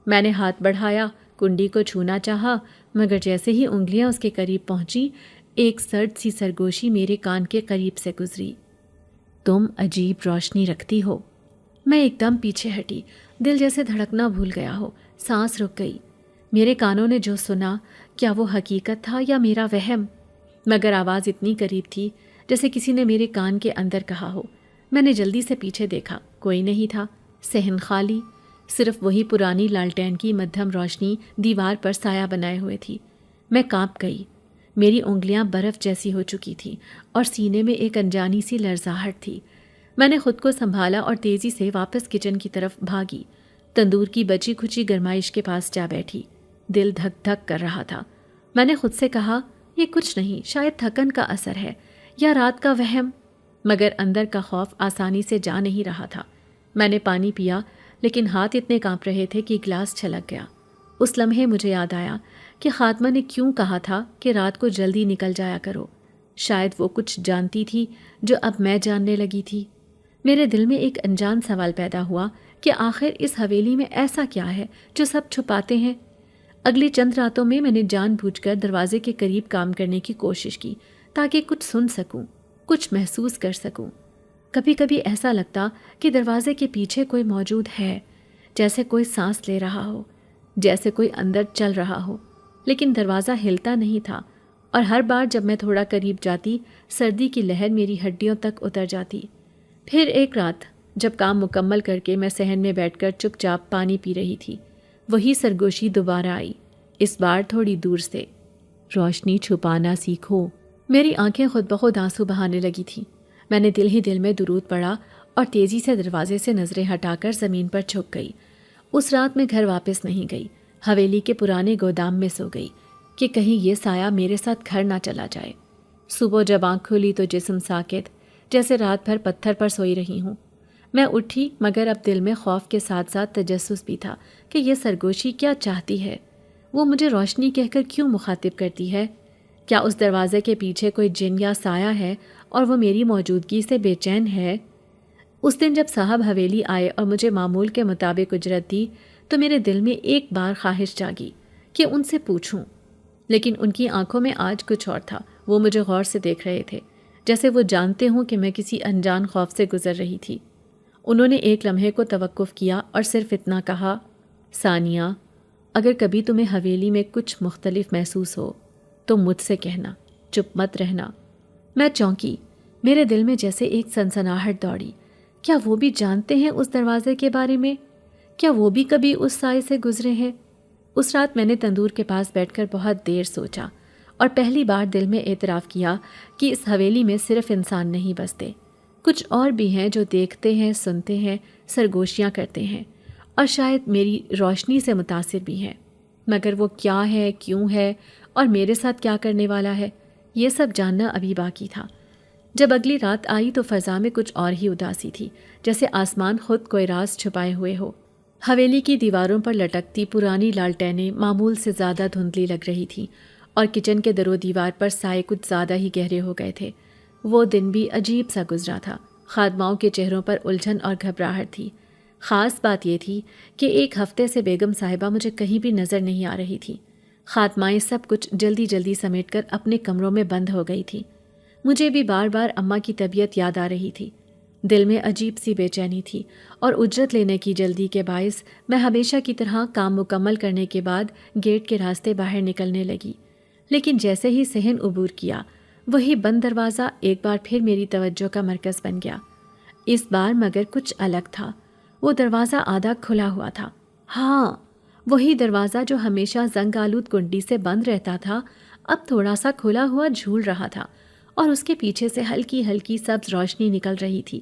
میں نے ہاتھ بڑھایا، کنڈی کو چھونا چاہا، مگر جیسے ہی انگلیاں اس کے قریب پہنچی، ایک سرد سی سرگوشی میرے کان کے قریب سے گزری۔ تم عجیب روشنی رکھتی ہو۔ میں ایک دم پیچھے ہٹی، دل جیسے دھڑکنا بھول گیا ہو، سانس رک گئی۔ میرے کانوں نے جو سنا، کیا وہ حقیقت تھا یا میرا وہم؟ مگر آواز اتنی قریب تھی جیسے کسی نے میرے کان کے اندر کہا ہو۔ میں نے جلدی سے پیچھے دیکھا، کوئی نہیں تھا، صحن خالی، صرف وہی پرانی لالٹین کی مدھم روشنی دیوار پر سایہ بنائے ہوئے تھی۔ میں کانپ گئی، میری انگلیاں برف جیسی ہو چکی تھیں اور سینے میں ایک انجانی سی لرزاہٹ تھی۔ میں نے خود کو سنبھالا اور تیزی سے واپس کچن کی طرف بھاگی، تندور کی بچی کھچی گرمائش کے پاس جا بیٹھی۔ دل دھک دھک کر رہا تھا۔ میں نے خود سے کہا، یہ کچھ نہیں، شاید تھکن کا اثر ہے یا رات کا وہم، مگر اندر کا خوف آسانی سے جا نہیں رہا تھا۔ میں نے پانی پیا لیکن ہاتھ اتنے کانپ رہے تھے کہ گلاس چھلک گیا۔ اس لمحے مجھے یاد آیا کہ خاتمہ نے کیوں کہا تھا کہ رات کو جلدی نکل جایا کرو۔ شاید وہ کچھ جانتی تھی جو اب میں جاننے لگی تھی۔ میرے دل میں ایک انجان سوال پیدا ہوا کہ آخر اس حویلی میں ایسا کیا ہے جو سب چھپاتے ہیں۔ اگلی چند راتوں میں نے جان بوجھ کر دروازے کے قریب کام کرنے کی کوشش کی تاکہ کچھ سن سکوں، کچھ محسوس کر سکوں۔ کبھی کبھی ایسا لگتا کہ دروازے کے پیچھے کوئی موجود ہے، جیسے کوئی سانس لے رہا ہو، جیسے کوئی اندر چل رہا ہو، لیکن دروازہ ہلتا نہیں تھا، اور ہر بار جب میں تھوڑا قریب جاتی سردی کی لہر میری ہڈیوں تک اتر جاتی۔ پھر ایک رات جب کام مکمل کر کے میں صحن میں بیٹھ کر چپ چاپ پانی پی رہی تھی، وہی سرگوشی دوبارہ آئی، اس بار تھوڑی دور سے۔ روشنی چھپانا سیکھو۔ میری آنکھیں خود بخود آنسو بہانے لگی تھیں۔ میں نے دل ہی دل میں درود پڑھا اور تیزی سے دروازے سے نظریں ہٹا کر زمین پر جھک گئی۔ اس رات میں گھر واپس نہیں گئی، حویلی کے پرانے گودام میں سو گئی کہ کہیں یہ سایہ میرے ساتھ گھر نہ چلا جائے۔ صبح جب آنکھ کھلی تو جسم ساکت، جیسے رات بھر پتھر پر سوئی رہی ہوں۔ میں اٹھی مگر اب دل میں خوف کے ساتھ ساتھ تجسس بھی تھا کہ یہ سرگوشی کیا چاہتی ہے، وہ مجھے روشنی کہہ کر کیوں مخاطب کرتی ہے؟ کیا اس دروازے کے پیچھے کوئی جن یا سایہ ہے اور وہ میری موجودگی سے بے چین ہے؟ اس دن جب صاحب حویلی آئے اور مجھے معمول کے مطابق اجرت دی تو میرے دل میں ایک بار خواہش جاگی کہ ان سے پوچھوں، لیکن ان کی آنکھوں میں آج کچھ اور تھا۔ وہ مجھے غور سے دیکھ رہے تھے، جیسے وہ جانتے ہوں کہ میں کسی انجان خوف سے گزر رہی تھی۔ انہوں نے ایک لمحے کو توقف کیا اور صرف اتنا کہا، ثانیہ، اگر کبھی تمہیں حویلی میں کچھ مختلف محسوس ہو تو مجھ سے کہنا، چپ مت رہنا۔ میں چونکی، میرے دل میں جیسے ایک سنسناہٹ دوڑی۔ کیا وہ بھی جانتے ہیں اس دروازے کے بارے میں؟ کیا وہ بھی کبھی اس سائے سے گزرے ہیں؟ اس رات میں نے تندور کے پاس بیٹھ کر بہت دیر سوچا اور پہلی بار دل میں اعتراف کیا کہ اس حویلی میں صرف انسان نہیں بستے، کچھ اور بھی ہیں جو دیکھتے ہیں، سنتے ہیں، سرگوشیاں کرتے ہیں اور شاید میری روشنی سے متاثر بھی ہیں، مگر وہ کیا ہے، کیوں ہے اور میرے ساتھ کیا کرنے والا ہے، یہ سب جاننا ابھی باقی تھا۔ جب اگلی رات آئی تو فضا میں کچھ اور ہی اداسی تھی، جیسے آسمان خود کوئی راز چھپائے ہوئے ہو۔ حویلی کی دیواروں پر لٹکتی پرانی لالٹینیں معمول سے زیادہ دھندلی لگ رہی تھیں اور کچن کے در و دیوار پر سائے کچھ زیادہ ہی گہرے ہو گئے تھے۔ وہ دن بھی عجیب سا گزرا تھا۔ خادماؤں کے چہروں پر الجھن اور گھبراہٹ تھی۔ خاص بات یہ تھی کہ ایک ہفتے سے بیگم صاحبہ مجھے کہیں بھی نظر نہیں آ رہی تھی۔ خادمائیں سب کچھ جلدی جلدی سمیٹ کر اپنے کمروں میں بند ہو گئی تھی۔ مجھے بھی بار بار اماں کی طبیعت یاد آ رہی تھی۔ دل میں عجیب سی بے چینی تھی اور اجرت لینے کی جلدی کے باعث میں ہمیشہ کی طرح کام مکمل کرنے کے بعد گیٹ کے راستے باہر نکلنے لگی، لیکن جیسے ہی صحن عبور کیا وہی بند دروازہ ایک بار پھر میری توجہ کا مرکز بن گیا۔ اس بار مگر کچھ الگ تھا۔ وہ دروازہ آدھا کھلا ہوا تھا۔ ہاں، وہی دروازہ جو ہمیشہ زنگ آلود کنڈی سے بند رہتا تھا اب تھوڑا سا کھلا ہوا جھول رہا تھا اور اس کے پیچھے سے ہلکی ہلکی سبز روشنی نکل رہی تھی۔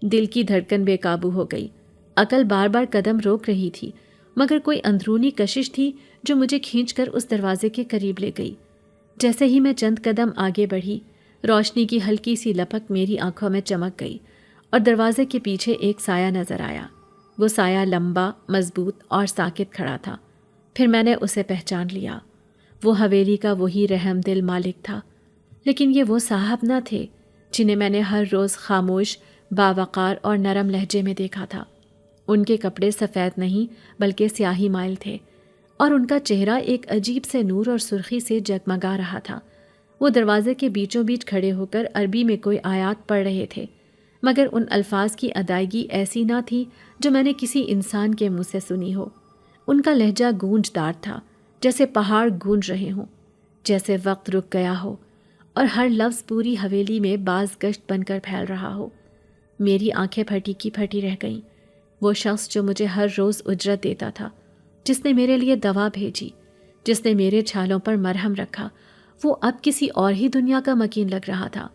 دل کی دھڑکن بے قابو ہو گئی، عقل بار بار قدم روک رہی تھی، مگر کوئی اندرونی کشش تھی جو مجھے کھینچ کر اس دروازے کے قریب لے گئی۔ جیسے ہی میں چند قدم آگے بڑھی، روشنی کی ہلکی سی لپک میری آنکھوں میں چمک گئی اور دروازے کے پیچھے ایک سایہ نظر آیا۔ وہ سایہ لمبا، مضبوط اور ساکت کھڑا تھا۔ پھر میں نے اسے پہچان لیا۔ وہ حویلی کا وہی رحم دل مالک تھا، لیکن یہ وہ صاحب نہ تھے جنہیں میں نے ہر روز خاموش، باوقار اور نرم لہجے میں دیکھا تھا۔ ان کے کپڑے سفید نہیں بلکہ سیاہی مائل تھے اور ان کا چہرہ ایک عجیب سے نور اور سرخی سے جگمگا رہا تھا۔ وہ دروازے کے بیچوں بیچ کھڑے ہو کر عربی میں کوئی آیات پڑھ رہے تھے، مگر ان الفاظ کی ادائیگی ایسی نہ تھی جو میں نے کسی انسان کے منہ سے سنی ہو۔ ان کا لہجہ گونجدار تھا، جیسے پہاڑ گونج رہے ہوں، جیسے وقت رک گیا ہو اور ہر لفظ پوری حویلی میں باز گشت بن کر پھیل رہا ہو۔ میری آنکھیں پھٹی کی پھٹی رہ گئیں۔ وہ شخص جو مجھے ہر روز اجرت دیتا تھا، جس نے میرے لیے دوا بھیجی، جس نے میرے چھالوں پر مرہم رکھا، وہ اب کسی اور ہی دنیا کا مکین لگ رہا تھا۔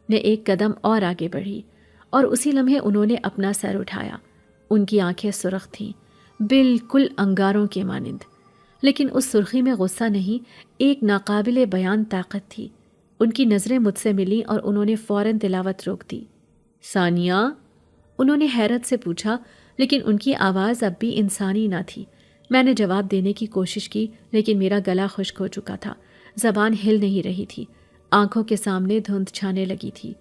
میں ایک قدم اور آگے بڑھی اور اسی لمحے انہوں نے اپنا سر اٹھایا۔ ان کی آنکھیں سرخ تھیں، بالکل انگاروں کے مانند، لیکن اس سرخی میں غصہ نہیں، ایک ناقابل بیان طاقت تھی۔ ان کی نظریں مجھ سے ملیں اور انہوں نے فوراً تلاوت روک دی۔ ثانیہ، انہوں نے حیرت سے پوچھا، لیکن ان کی آواز اب بھی انسانی نہ تھی۔ میں نے جواب دینے کی کوشش کی، لیکن میرا گلا خشک ہو چکا تھا، زبان ہل نہیں رہی تھی، آنکھوں کے سامنے دھند چھانے لگی تھی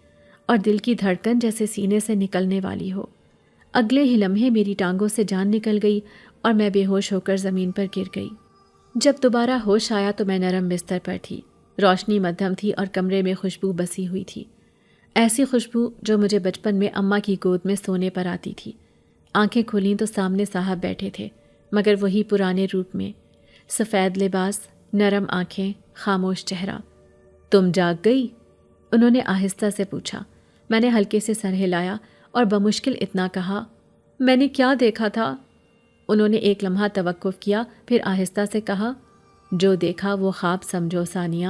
اور دل کی دھڑکن جیسے سینے سے نکلنے والی ہو۔ اگلے ہی لمحے میری ٹانگوں سے جان نکل گئی اور میں بے ہوش ہو کر زمین پر گر گئی۔ جب دوبارہ ہوش آیا تو میں نرم بستر پر تھی۔ روشنی مدھم تھی اور کمرے میں خوشبو بسی ہوئی تھی، ایسی خوشبو جو مجھے بچپن میں اماں کی گود میں سونے پر آتی تھی۔ آنکھیں کھلیں تو سامنے صاحب بیٹھے تھے، مگر وہی پرانے روپ میں، سفید لباس، نرم آنکھیں، خاموش چہرہ۔ تم جاگ گئی؟ انہوں نے آہستہ سے پوچھا۔ میں نے ہلکے سے سر ہلایا اور بمشکل اتنا کہا، میں نے کیا دیکھا تھا؟ انہوں نے ایک لمحہ توقف کیا، پھر آہستہ سے کہا، جو دیکھا وہ خواب سمجھو ثانیہ،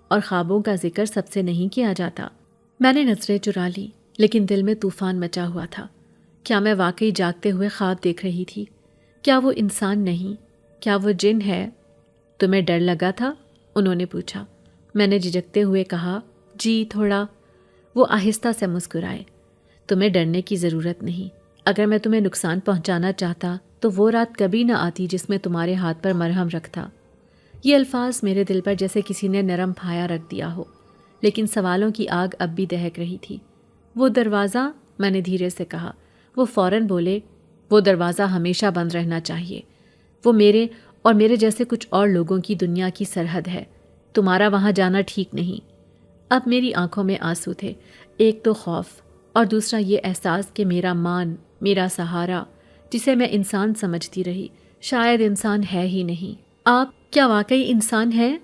اور خوابوں کا ذکر سب سے نہیں کیا جاتا۔ میں نے نظریں چرا لی، لیکن دل میں طوفان مچا ہوا تھا۔ کیا میں واقعی جاگتے ہوئے خواب دیکھ رہی تھی؟ کیا وہ انسان نہیں؟ کیا وہ جن ہے؟ تمہیں ڈر لگا تھا؟ انہوں نے پوچھا۔ میں نے جھجکتے ہوئے کہا، جی تھوڑا۔ وہ آہستہ سے مسکرائے۔ تمہیں ڈرنے کی ضرورت نہیں۔ اگر میں تمہیں نقصان پہنچانا چاہتا تو وہ رات کبھی نہ آتی جس میں تمہارے ہاتھ پر مرہم رکھتا۔ یہ الفاظ میرے دل پر جیسے کسی نے نرم پھایا رکھ دیا ہو، لیکن سوالوں کی آگ اب بھی دہک رہی تھی۔ وہ دروازہ، میں نے دھیرے سے کہا۔ وہ فوراً بولے، وہ دروازہ ہمیشہ بند رہنا چاہیے، وہ میرے اور میرے جیسے کچھ اور لوگوں کی دنیا کی سرحد ہے، تمہارا وہاں جانا ٹھیک نہیں۔ اب میری آنکھوں میں آنسو تھے، ایک تو خوف اور دوسرا یہ احساس کہ میرا مان، میرا سہارا، جسے میں انسان سمجھتی رہی، شاید انسان ہے ہی نہیں۔ آپ کیا واقعی انسان ہیں؟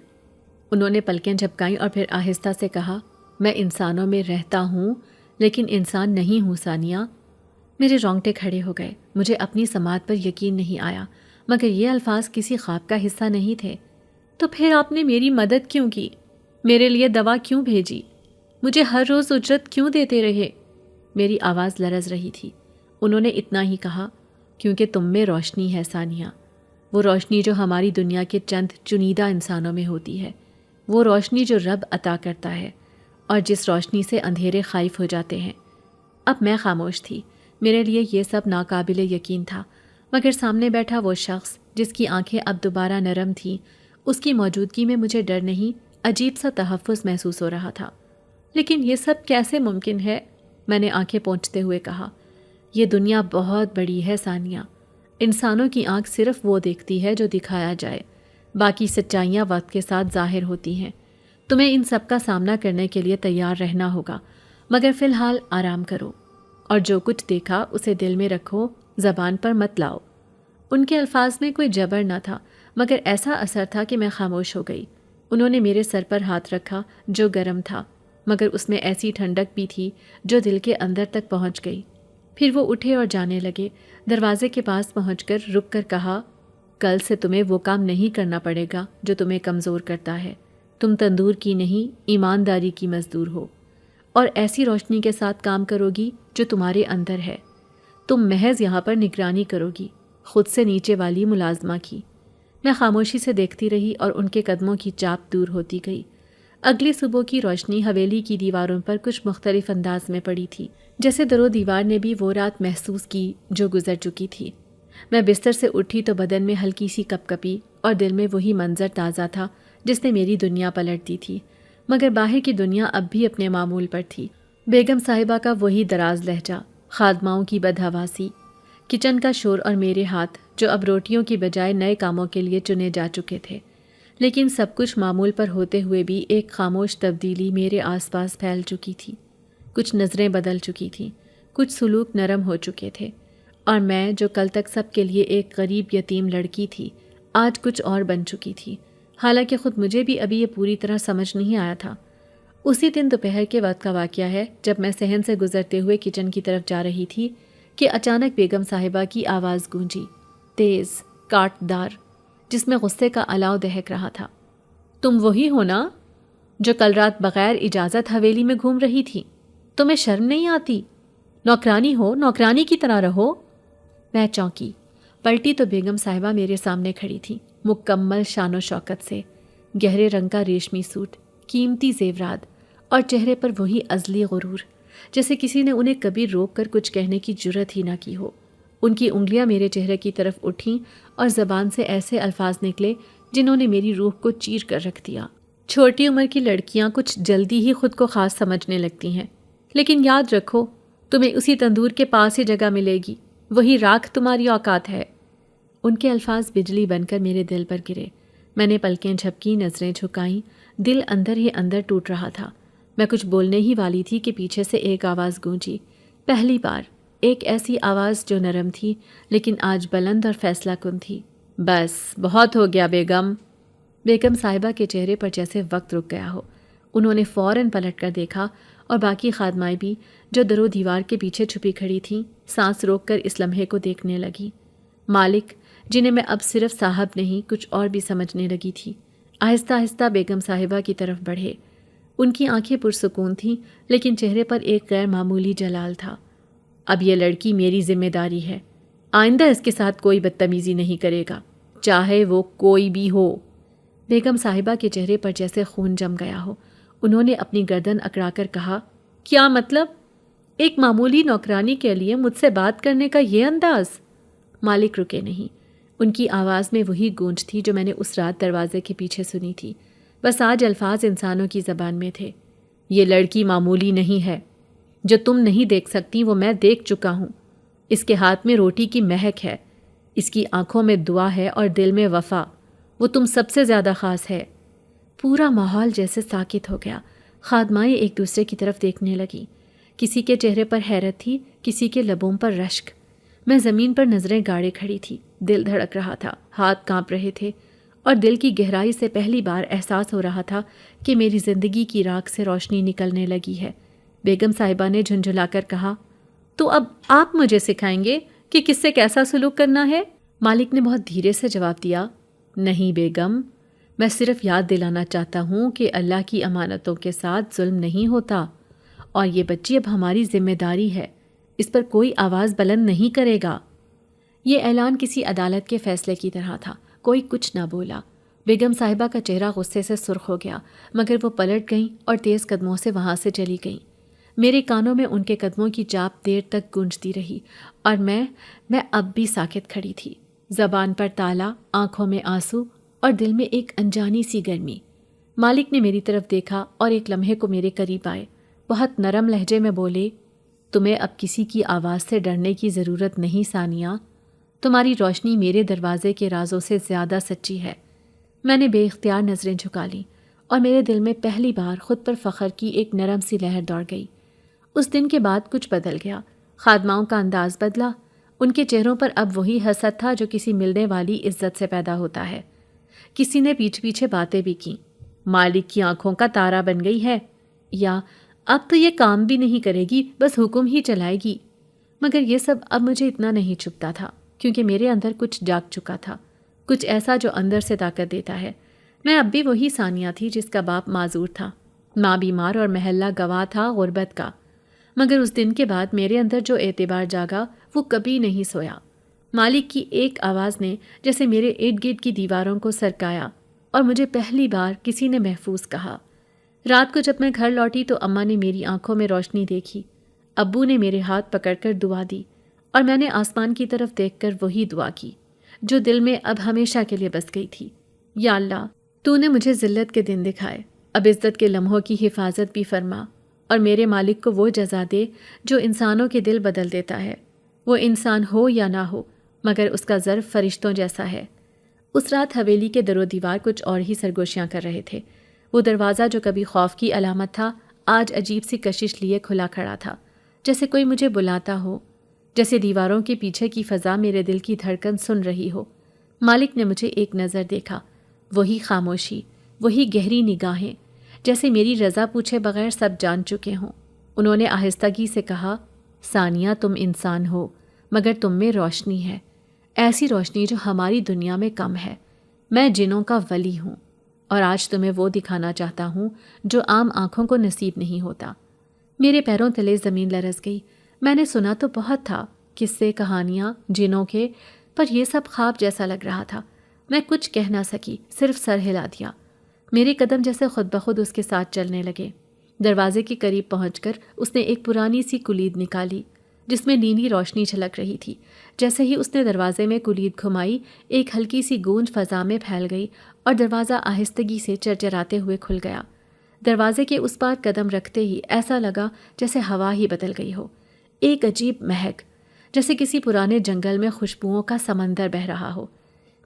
انہوں نے پلکیں جھپکائیں اور پھر آہستہ سے کہا، میں انسانوں میں رہتا ہوں لیکن انسان نہیں ہوں ثانیہ۔ میرے رونگٹے کھڑے ہو گئے، مجھے اپنی سماعت پر یقین نہیں آیا، مگر یہ الفاظ کسی خواب کا حصہ نہیں تھے۔ تو پھر آپ نے میری مدد کیوں کی؟ میرے لیے دوا کیوں بھیجی؟ مجھے ہر روز اجرت کیوں دیتے رہے؟ میری آواز لرز رہی تھی۔ انہوں نے اتنا ہی کہا، کیونکہ تم میں روشنی ہے ثانیہ، وہ روشنی جو ہماری دنیا کے چند چنیدہ انسانوں میں ہوتی ہے، وہ روشنی جو رب عطا کرتا ہے اور جس روشنی سے اندھیرے خائف ہو جاتے ہیں۔ اب میں خاموش تھی، میرے لیے یہ سب ناقابل یقین تھا، مگر سامنے بیٹھا وہ شخص جس کی آنکھیں اب دوبارہ نرم تھیں، اس کی موجودگی میں مجھے ڈر نہیں، عجیب سا تحفظ محسوس ہو رہا تھا۔ لیکن یہ سب کیسے ممکن ہے؟ میں نے آنکھیں پونچھتے ہوئے کہا، یہ دنیا بہت بڑی ہے ثانیہ، انسانوں کی آنکھ صرف وہ دیکھتی ہے جو دکھایا جائے، باقی سچائیاں وقت کے ساتھ ظاہر ہوتی ہیں۔ تمہیں ان سب کا سامنا کرنے کے لیے تیار رہنا ہوگا، مگر فی الحال آرام کرو اور جو کچھ دیکھا اسے دل میں رکھو، زبان پر مت لاؤ۔ ان کے الفاظ میں کوئی جبر نہ تھا، مگر ایسا اثر تھا کہ میں خاموش ہو گئی۔ انہوں نے میرے سر پر ہاتھ رکھا جو گرم تھا، مگر اس میں ایسی ٹھنڈک بھی تھی جو دل کے اندر تک پہنچ گئی۔ پھر وہ اٹھے اور جانے لگے۔ دروازے کے پاس پہنچ کر رک کر کہا، کل سے تمہیں وہ کام نہیں کرنا پڑے گا جو تمہیں کمزور کرتا ہے۔ تم تندور کی نہیں، ایمانداری کی مزدور ہو، اور ایسی روشنی کے ساتھ کام کرو گی جو تمہارے اندر ہے۔ تم محض یہاں پر نگرانی کرو گی، خود سے نیچے والی ملازمہ کی۔ میں خاموشی سے دیکھتی رہی اور ان کے قدموں کی چاپ دور ہوتی گئی۔ اگلی صبح کی روشنی حویلی کی دیواروں پر کچھ مختلف انداز میں پڑی تھی، جیسے در و دیوار نے بھی وہ رات محسوس کی جو گزر چکی تھی۔ میں بستر سے اٹھی تو بدن میں ہلکی سی کپ کپی اور دل میں وہی منظر تازہ تھا جس نے میری دنیا پلٹ دی تھی، مگر باہر کی دنیا اب بھی اپنے معمول پر تھی۔ بیگم صاحبہ کا وہی دراز لہجہ، خادماؤں کی بدحواسی، کچن کا شور اور میرے ہاتھ جو اب روٹیوں کی بجائے نئے کاموں کے لیے چنے جا چکے تھے۔ لیکن سب کچھ معمول پر ہوتے ہوئے بھی ایک خاموش تبدیلی میرے آس پاس پھیل چکی تھی۔ کچھ نظریں بدل چکی تھیں، کچھ سلوک نرم ہو چکے تھے، اور میں جو کل تک سب کے لیے ایک غریب یتیم لڑکی تھی، آج کچھ اور بن چکی تھی، حالانکہ خود مجھے بھی ابھی یہ پوری طرح سمجھ نہیں آیا تھا۔ اسی دن دوپہر کے وقت کا واقعہ ہے، جب میں صحن سے گزرتے ہوئے کچن کی طرف جا رہی تھی کہ اچانک بیگم صاحبہ کی آواز گونجی، تیز، کاٹ دار، جس میں غصے کا الاؤ دہک رہا تھا۔ تم وہی ہو نا جو کل رات بغیر اجازت حویلی میں گھوم رہی تھی؟ تمہیں شرم نہیں آتی؟ نوکرانی ہو، نوکرانی کی طرح رہو۔ میں چونکی، پلٹی تو بیگم صاحبہ میرے سامنے کھڑی تھی، مکمل شان و شوکت سے، گہرے رنگ کا ریشمی سوٹ، قیمتی زیورات، اور چہرے پر وہی ازلی غرور، جیسے کسی نے انہیں کبھی روک کر کچھ کہنے کی جرت ہی نہ کی ہو۔ ان کی انگلیاں میرے چہرے کی طرف اٹھیں اور زبان سے ایسے الفاظ نکلے جنہوں نے میری روح کو چیر کر رکھ دیا۔ چھوٹی عمر کی لڑکیاں کچھ جلدی ہی خود کو خاص سمجھنے لگتی ہیں، لیکن یاد رکھو تمہیں اسی تندور کے پاس ہی جگہ ملے گی، وہی راکھ تمہاری اوقات ہے۔ ان کے الفاظ بجلی بن کر میرے دل پر گرے۔ میں نے پلکیں جھپکی، نظریں جھکائیں، دل اندر ہی اندر ٹوٹ رہا تھا۔ میں کچھ بولنے ہی والی تھی کہ پیچھے سے ایک آواز گونجی، پہلی بار ایک ایسی آواز جو نرم تھی لیکن آج بلند اور فیصلہ کن تھی۔ بس بہت ہو گیا بیگم۔ بیگم صاحبہ کے چہرے پر جیسے وقت رک گیا ہو۔ انہوں نے فوراً پلٹ کر دیکھا اور باقی خادمائیں بھی جو در و دیوار کے پیچھے چھپی کھڑی تھیں، سانس روک کر اس لمحے کو دیکھنے لگی۔ مالک، جنہیں میں اب صرف صاحب نہیں کچھ اور بھی سمجھنے لگی تھی، آہستہ آہستہ بیگم صاحبہ کی طرف بڑھے۔ ان کی آنکھیں پرسکون تھیں لیکن چہرے پر ایک غیر معمولی جلال تھا۔ اب یہ لڑکی میری ذمہ داری ہے، آئندہ اس کے ساتھ کوئی بدتمیزی نہیں کرے گا، چاہے وہ کوئی بھی ہو۔ بیگم صاحبہ کے چہرے پر جیسے خون جم گیا ہو۔ انہوں نے اپنی گردن اکڑا کر کہا، کیا مطلب؟ ایک معمولی نوکرانی کے لیے مجھ سے بات کرنے کا یہ انداز؟ مالک رکے نہیں۔ ان کی آواز میں وہی گونج تھی جو میں نے اس رات دروازے کے پیچھے سنی تھی، بس آج الفاظ انسانوں کی زبان میں تھے۔ یہ لڑکی معمولی نہیں ہے، جو تم نہیں دیکھ سکتی وہ میں دیکھ چکا ہوں۔ اس کے ہاتھ میں روٹی کی مہک ہے، اس کی آنکھوں میں دعا ہے اور دل میں وفا۔ وہ تم سب سے زیادہ خاص ہے۔ پورا ماحول جیسے ساکت ہو گیا۔ خادمائیں ایک دوسرے کی طرف دیکھنے لگیں۔ کسی کے چہرے پر حیرت تھی، کسی کے لبوں پر رشک۔ میں زمین پر نظریں گاڑے کھڑی تھی، دل دھڑک رہا تھا، ہاتھ کانپ رہے تھے، اور دل کی گہرائی سے پہلی بار احساس ہو رہا تھا کہ میری زندگی کی راکھ سے روشنی نکلنے لگی ہے۔ بیگم صاحبہ نے جھنجھلا کر کہا، تو اب آپ مجھے سکھائیں گے کہ کس سے کیسا سلوک کرنا ہے؟ مالک نے بہت دھیرے سے جواب دیا، نہیں بیگم، میں صرف یاد دلانا چاہتا ہوں کہ اللہ کی امانتوں کے ساتھ ظلم نہیں ہوتا، اور یہ بچی اب ہماری ذمہ داری ہے، اس پر کوئی آواز بلند نہیں کرے گا۔ یہ اعلان کسی عدالت کے فیصلے کی طرح تھا۔ کوئی کچھ نہ بولا۔ بیگم صاحبہ کا چہرہ غصے سے سرخ ہو گیا، مگر وہ پلٹ گئیں اور تیز قدموں سے وہاں سے چلی گئیں۔ میرے کانوں میں ان کے قدموں کی چاپ دیر تک گونجتی رہی، اور میں اب بھی ساکت کھڑی تھی، زبان پر تالا، آنکھوں میں آنسو اور دل میں ایک انجانی سی گرمی۔ مالک نے میری طرف دیکھا اور ایک لمحے کو میرے قریب آئے، بہت نرم لہجے میں بولے، تمہیں اب کسی کی آواز سے ڈرنے کی ضرورت نہیں ثانیہ، تمہاری روشنی میرے دروازے کے رازوں سے زیادہ سچی ہے۔ میں نے بے اختیار نظریں جھکا لیں، اور میرے دل میں پہلی بار خود پر فخر کی ایک نرم سی لہر دوڑ گئی۔ اس دن کے بعد کچھ بدل گیا۔ خادماؤں کا انداز بدلا، ان کے چہروں پر اب وہی حسد تھا جو کسی ملنے والی عزت سے پیدا ہوتا ہے۔ کسی نے پیچھے پیچھے باتیں بھی کیں، مالک کی آنکھوں کا تارا بن گئی ہے، یا اب تو یہ کام بھی نہیں کرے گی، بس حکم ہی چلائے گی۔ مگر یہ سب اب مجھے اتنا نہیں چھپتا تھا، کیونکہ میرے اندر کچھ جاگ چکا تھا، کچھ ایسا جو اندر سے طاقت دیتا ہے۔ میں اب بھی وہی ثانیہ تھی جس کا باپ معذور تھا، ماں بیمار اور محلہ گواہ تھا غربت کا۔ مگر اس دن کے بعد میرے اندر جو اعتبار جاگا وہ کبھی نہیں سویا۔ مالک کی ایک آواز نے جیسے میرے ارد گرد کی دیواروں کو سرکایا، اور مجھے پہلی بار کسی نے محفوظ کہا۔ رات کو جب میں گھر لوٹی تو اماں نے میری آنکھوں میں روشنی دیکھی، ابو نے میرے ہاتھ پکڑ کر دعا دی، اور میں نے آسمان کی طرف دیکھ کر وہی دعا کی جو دل میں اب ہمیشہ کے لیے بس گئی تھی۔ یا اللہ، تو نے مجھے ذلت کے دن دکھائے، اب عزت کے لمحوں کی حفاظت بھی فرما، اور میرے مالک کو وہ جزا دے جو انسانوں کے دل بدل دیتا ہے، وہ انسان ہو یا نہ ہو، مگر اس کا ظرف فرشتوں جیسا ہے۔ اس رات حویلی کے در و دیوار کچھ اور ہی سرگوشیاں کر رہے تھے۔ وہ دروازہ جو کبھی خوف کی علامت تھا، آج عجیب سی کشش لیے کھلا کھڑا تھا، جیسے کوئی مجھے بلاتا ہو، جیسے دیواروں کے پیچھے کی فضا میرے دل کی دھڑکن سن رہی ہو۔ مالک نے مجھے ایک نظر دیکھا، وہی خاموشی، وہی گہری نگاہیں، جیسے میری رضا پوچھے بغیر سب جان چکے ہوں۔ انہوں نے آہستگی سے کہا، ثانیہ، تم انسان ہو، مگر تم میں روشنی ہے، ایسی روشنی جو ہماری دنیا میں کم ہے۔ میں جنوں کا ولی ہوں، اور آج تمہیں وہ دکھانا چاہتا ہوں جو عام آنکھوں کو نصیب نہیں ہوتا۔ میرے پیروں تلے زمین لرز گئی۔ میں نے سنا تو بہت تھا، قصے، کہانیاں جنوں کے، پر یہ سب خواب جیسا لگ رہا تھا۔ میں کچھ کہہ نہ سکی، صرف سر ہلا دیا۔ میرے قدم جیسے خود بخود اس کے ساتھ چلنے لگے۔ دروازے کے قریب پہنچ کر اس نے ایک پرانی سی کلید نکالی جس میں نیلی روشنی چھلک رہی تھی۔ جیسے ہی اس نے دروازے میں کلید گھمائی، ایک ہلکی سی گونج فضا میں پھیل گئی اور دروازہ آہستگی سے چرچراتے ہوئے کھل گیا۔ دروازے کے اس پار قدم رکھتے ہی ایسا لگا جیسے ہوا ہی بدل گئی ہو، ایک عجیب مہک، جیسے کسی پرانے جنگل میں خوشبوؤں کا سمندر بہہ رہا ہو،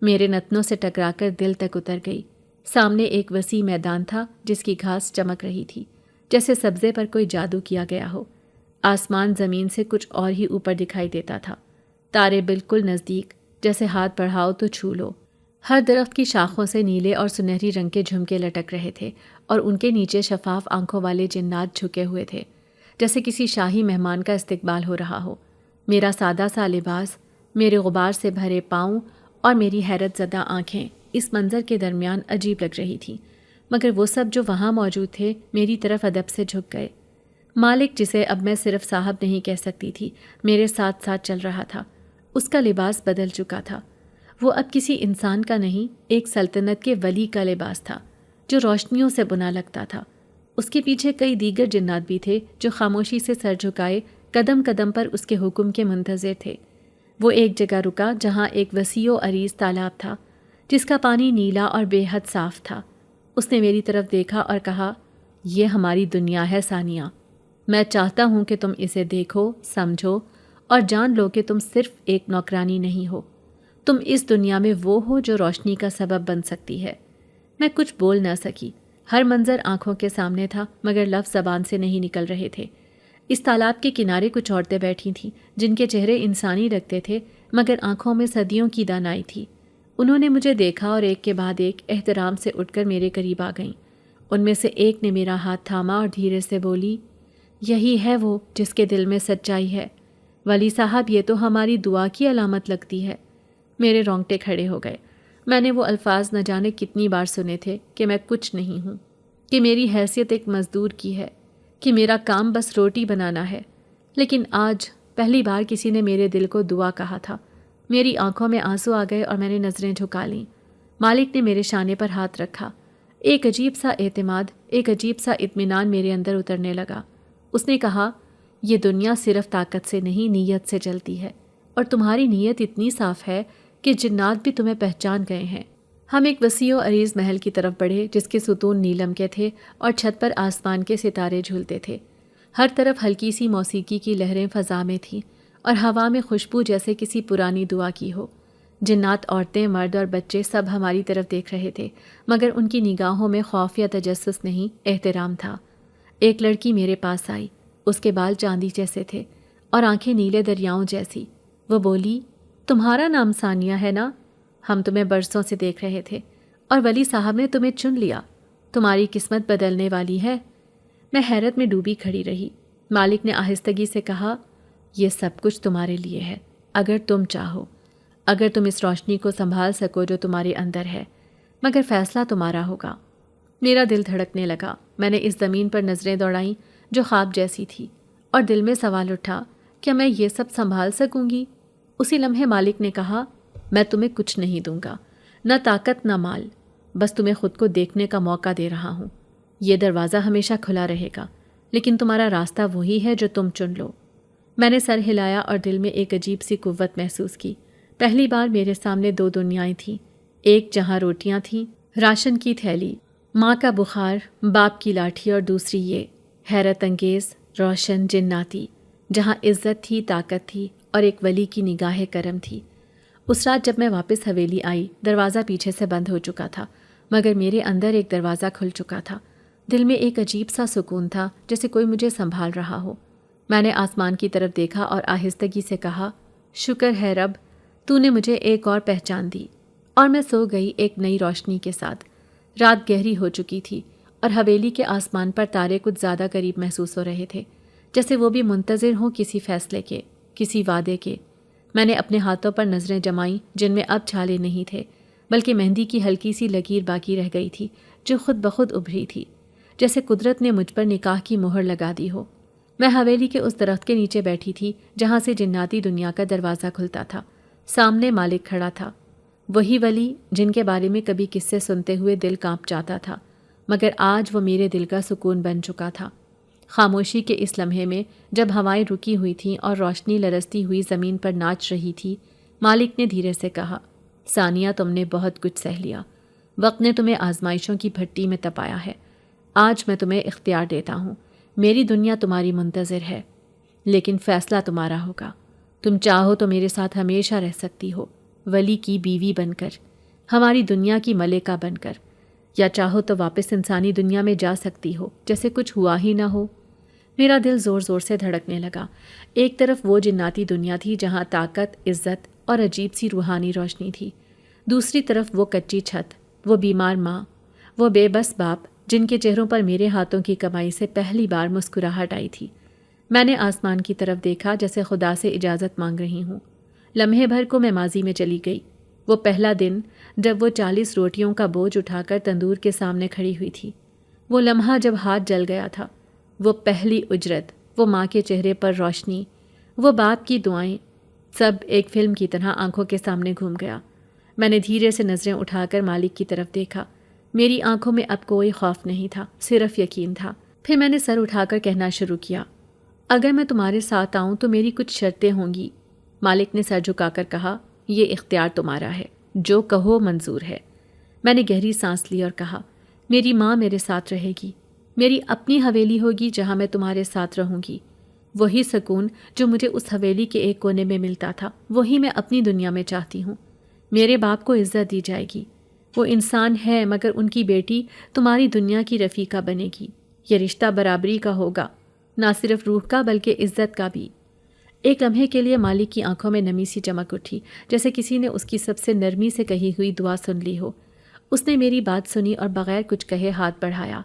میرے نتنوں سے ٹکرا کر دل تک اتر گئی۔ سامنے ایک وسیع میدان تھا جس کی گھاس چمک رہی تھی، جیسے سبزے پر کوئی جادو کیا گیا ہو۔ آسمان زمین سے کچھ اور ہی اوپر دکھائی دیتا تھا، تارے بالکل نزدیک، جیسے ہاتھ بڑھاؤ تو چھو لو۔ ہر درخت کی شاخوں سے نیلے اور سنہری رنگ کے جھمکے لٹک رہے تھے، اور ان کے نیچے شفاف آنکھوں والے جنات جھکے ہوئے تھے، جیسے کسی شاہی مہمان کا استقبال ہو رہا ہو۔ میرا سادہ سا لباس، میرے غبار سے بھرے پاؤں اور میری حیرت زدہ آنکھیں اس منظر کے درمیان عجیب لگ رہی تھیں، مگر وہ سب جو وہاں موجود تھے میری طرف ادب سے جھک گئے۔ مالک، جسے اب میں صرف صاحب نہیں کہہ سکتی تھی، میرے ساتھ ساتھ چل رہا تھا۔ اس کا لباس بدل چکا تھا، وہ اب کسی انسان کا نہیں، ایک سلطنت کے ولی کا لباس تھا جو روشنیوں سے بنا لگتا تھا۔ اس کے پیچھے کئی دیگر جنات بھی تھے جو خاموشی سے سر جھکائے قدم قدم پر اس کے حکم کے منتظر تھے۔ وہ ایک جگہ رکا جہاں ایک وسیع و عریض تالاب تھا جس کا پانی نیلا اور بے حد صاف تھا۔ اس نے میری طرف دیکھا اور کہا، یہ ہماری دنیا ہے ثانیہ۔ میں چاہتا ہوں کہ تم اسے دیکھو، سمجھو اور جان لو کہ تم صرف ایک نوکرانی نہیں ہو، تم اس دنیا میں وہ ہو جو روشنی کا سبب بن سکتی ہے۔ میں کچھ بول نہ سکی، ہر منظر آنکھوں کے سامنے تھا مگر لفظ زبان سے نہیں نکل رہے تھے۔ اس تالاب کے کنارے کچھ عورتیں بیٹھی تھیں جن کے چہرے انسانی لگتے تھے مگر آنکھوں میں صدیوں کی دانائی تھی۔ انہوں نے مجھے دیکھا اور ایک کے بعد ایک احترام سے اٹھ کر میرے قریب آ گئیں۔ ان میں سے ایک نے میرا ہاتھ تھاما اور دھیرے سے بولی، یہی ہے وہ جس کے دل میں سچائی ہے۔ ولی صاحب، یہ تو ہماری دعا کی علامت لگتی ہے۔ میرے رونگٹے کھڑے ہو گئے۔ میں نے وہ الفاظ نہ جانے کتنی بار سنے تھے کہ میں کچھ نہیں ہوں، کہ میری حیثیت ایک مزدور کی ہے، کہ میرا کام بس روٹی بنانا ہے۔ لیکن آج پہلی بار کسی نے میرے دل کو دعا کہا تھا۔ میری آنکھوں میں آنسو آ گئے اور میں نے نظریں جھکا لیں۔ مالک نے میرے شانے پر ہاتھ رکھا۔ ایک عجیب سا اعتماد، ایک عجیب سا اطمینان میرے اندر اترنے لگا۔ اس نے کہا، یہ دنیا صرف طاقت سے نہیں، نیت سے چلتی ہے، اور تمہاری نیت اتنی صاف ہے کہ جنات بھی تمہیں پہچان گئے ہیں۔ ہم ایک وسیع و عریض محل کی طرف بڑھے جس کے ستون نیلم کے تھے اور چھت پر آسمان کے ستارے جھولتے تھے۔ ہر طرف ہلکی سی موسیقی کی لہریں فضا میں تھیں اور ہوا میں خوشبو جیسے کسی پرانی دعا کی ہو۔ جنات، عورتیں، مرد اور بچے سب ہماری طرف دیکھ رہے تھے مگر ان کی نگاہوں میں خوف یا تجسس نہیں، احترام تھا۔ ایک لڑکی میرے پاس آئی، اس کے بال چاندی جیسے تھے اور آنکھیں نیلے دریاؤں جیسی۔ وہ بولی، تمہارا نام ثانیہ ہے نا؟ ہم تمہیں برسوں سے دیکھ رہے تھے اور ولی صاحب نے تمہیں چن لیا۔ تمہاری قسمت بدلنے والی ہے۔ میں حیرت میں ڈوبی کھڑی رہی۔ مالک نے آہستگی سے کہا، یہ سب کچھ تمہارے لیے ہے، اگر تم چاہو، اگر تم اس روشنی کو سنبھال سکو جو تمہارے اندر ہے، مگر فیصلہ تمہارا ہوگا۔ میرا دل دھڑکنے لگا۔ میں نے اس زمین پر نظریں دوڑائیں جو خواب جیسی تھی، اور دل میں سوال اٹھا، کیا میں یہ سب سنبھال سکوں گی؟ اسی لمحے مالک نے کہا، میں تمہیں کچھ نہیں دوں گا، نہ طاقت نہ مال، بس تمہیں خود کو دیکھنے کا موقع دے رہا ہوں۔ یہ دروازہ ہمیشہ کھلا رہے گا، لیکن تمہارا راستہ وہی ہے جو تم چن لو۔ میں نے سر ہلایا اور دل میں ایک عجیب سی قوت محسوس کی۔ پہلی بار میرے سامنے دو دنیائیں تھیں، ایک جہاں روٹیاں تھیں، راشن کی تھیلی، ماں کا بخار، باپ کی لاٹھی، اور دوسری یہ حیرت انگیز، روشن، جناتی، جہاں عزت تھی، طاقت تھی اور ایک ولی کی نگاہ کرم تھی۔ اس رات جب میں واپس حویلی آئی، دروازہ پیچھے سے بند ہو چکا تھا مگر میرے اندر ایک دروازہ کھل چکا تھا۔ دل میں ایک عجیب سا سکون تھا، جیسے کوئی مجھے سنبھال رہا ہو۔ میں نے آسمان کی طرف دیکھا اور آہستگی سے کہا، شکر ہے رب، تو نے مجھے ایک اور پہچان دی۔ اور میں سو گئی ایک نئی روشنی کے ساتھ۔ رات گہری ہو چکی تھی اور حویلی کے آسمان پر تارے کچھ زیادہ قریب محسوس ہو رہے تھے، جیسے وہ بھی منتظر ہوں کسی فیصلے کے، کسی وعدے کے۔ میں نے اپنے ہاتھوں پر نظریں جمائیں جن میں اب چھالے نہیں تھے، بلکہ مہندی کی ہلکی سی لکیر باقی رہ گئی تھی جو خود بخود ابھری تھی، جیسے قدرت نے مجھ پر نکاح کی مہر لگا دی ہو۔ میں حویلی کے اس درخت کے نیچے بیٹھی تھی جہاں سے جناتی دنیا کا دروازہ کھلتا تھا۔ سامنے مالک کھڑا تھا، وہی ولی جن کے بارے میں کبھی قصے سنتے ہوئے دل کانپ جاتا تھا، مگر آج وہ میرے دل کا سکون بن چکا تھا۔ خاموشی کے اس لمحے میں جب ہوائیں رکی ہوئی تھیں اور روشنی لرزتی ہوئی زمین پر ناچ رہی تھی، مالک نے دھیرے سے کہا، ثانیہ، تم نے بہت کچھ سہ لیا، وقت نے تمہیں آزمائشوں کی بھٹی میں تپایا ہے۔ آج میں تمہیں اختیار دیتا ہوں، میری دنیا تمہاری منتظر ہے، لیکن فیصلہ تمہارا ہوگا۔ تم چاہو تو میرے ساتھ ہمیشہ رہ سکتی ہو، ولی کی بیوی بن کر، ہماری دنیا کی ملکہ بن کر، یا چاہو تو واپس انسانی دنیا میں جا سکتی ہو جیسے کچھ ہوا ہی نہ ہو۔ میرا دل زور زور سے دھڑکنے لگا۔ ایک طرف وہ جناتی دنیا تھی جہاں طاقت، عزت اور عجیب سی روحانی روشنی تھی، دوسری طرف وہ کچی چھت، وہ بیمار ماں، وہ بے بس باپ جن کے چہروں پر میرے ہاتھوں کی کمائی سے پہلی بار مسکراہٹ آئی تھی۔ میں نے آسمان کی طرف دیکھا جیسے خدا سے اجازت مانگ رہی ہوں۔ لمحے بھر کو میں ماضی میں چلی گئی، وہ پہلا دن جب وہ 40 روٹیوں کا بوجھ اٹھا کر تندور کے سامنے کھڑی ہوئی تھی، وہ لمحہ جب ہاتھ جل گیا تھا، وہ پہلی اجرت، وہ ماں کے چہرے پر روشنی، وہ باپ کی دعائیں، سب ایک فلم کی طرح آنکھوں کے سامنے گھوم گیا۔ میں نے دھیرے سے نظریں اٹھا کر مالک کی طرف دیکھا۔ میری آنکھوں میں اب کوئی خوف نہیں تھا، صرف یقین تھا۔ پھر میں نے سر اٹھا کر کہنا شروع کیا، اگر میں تمہارے ساتھ آؤں تو میری کچھ شرطیں ہوں گی۔ مالک نے سر جھکا کر کہا، یہ اختیار تمہارا ہے، جو کہو منظور ہے۔ میں نے گہری سانس لی اور کہا، میری ماں میرے ساتھ رہے گی، میری اپنی حویلی ہوگی جہاں میں تمہارے ساتھ رہوں گی۔ وہی سکون جو مجھے اس حویلی کے ایک کونے میں ملتا تھا وہی میں اپنی دنیا میں چاہتی ہوں۔ میرے باپ کو عزت دی جائے گی، وہ انسان ہے مگر ان کی بیٹی تمہاری دنیا کی رفیقہ بنے گی۔ یہ رشتہ برابری کا ہوگا، نہ صرف روح کا بلکہ عزت کا بھی۔ ایک لمحے کے لیے مالک کی آنکھوں میں نمی سی چمک اٹھی، جیسے کسی نے اس کی سب سے نرمی سے کہی ہوئی دعا سن لی ہو۔ اس نے میری بات سنی اور بغیر کچھ کہے ہاتھ بڑھایا۔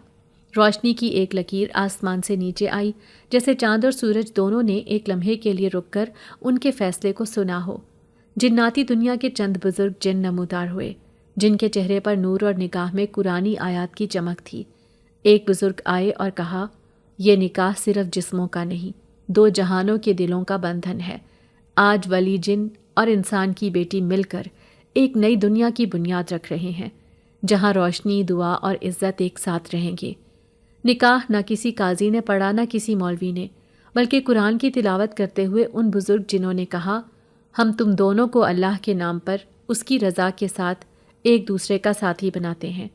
روشنی کی ایک لکیر آسمان سے نیچے آئی، جیسے چاند اور سورج دونوں نے ایک لمحے کے لیے رک کر ان کے فیصلے کو سنا ہو۔ جناتی دنیا کے چند بزرگ جن نمودار ہوئے، جن کے چہرے پر نور اور نگاہ میں قرآنی آیات کی چمک تھی۔ ایک بزرگ آئے اور کہا، یہ نکاح صرف جسموں کا نہیں، دو جہانوں کے دلوں کا بندھن ہے۔ آج ولی جن اور انسان کی بیٹی مل کر ایک نئی دنیا کی بنیاد رکھ رہے ہیں، جہاں روشنی، دعا اور عزت ایک ساتھ رہیں گے۔ نکاح نہ کسی قاضی نے پڑھا نہ کسی مولوی نے، بلکہ قرآن کی تلاوت کرتے ہوئے ان بزرگ جنہوں نے کہا، ہم تم دونوں کو اللہ کے نام پر اس کی رضا کے ساتھ ایک دوسرے کا ساتھی بناتے ہیں۔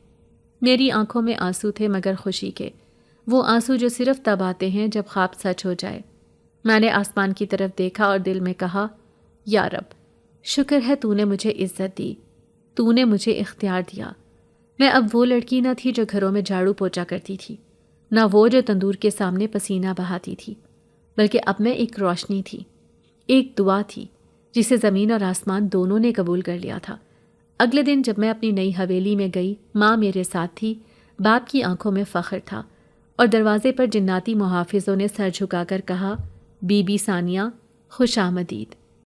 میری آنکھوں میں آنسو تھے مگر خوشی کے، وہ آنسو جو صرف تب آتے ہیں جب خواب سچ ہو جائے۔ میں نے آسمان کی طرف دیکھا اور دل میں کہا، یا رب، شکر ہے تو نے مجھے عزت دی، تو نے مجھے اختیار دیا۔ میں اب وہ لڑکی نہ تھی جو گھروں میں جھاڑو پوچا کرتی تھی، نہ وہ جو تندور کے سامنے پسینہ بہاتی تھی، بلکہ اب میں ایک روشنی تھی، ایک دعا تھی جسے زمین اور آسمان دونوں نے قبول کر لیا تھا۔ اگلے دن جب میں اپنی نئی حویلی میں گئی، ماں میرے ساتھ تھی، باپ کی آنکھوں میں فخر تھا، اور دروازے پر جناتی محافظوں نے سر جھکا کر کہا، بی بی ثانیہ، خوش آمدید۔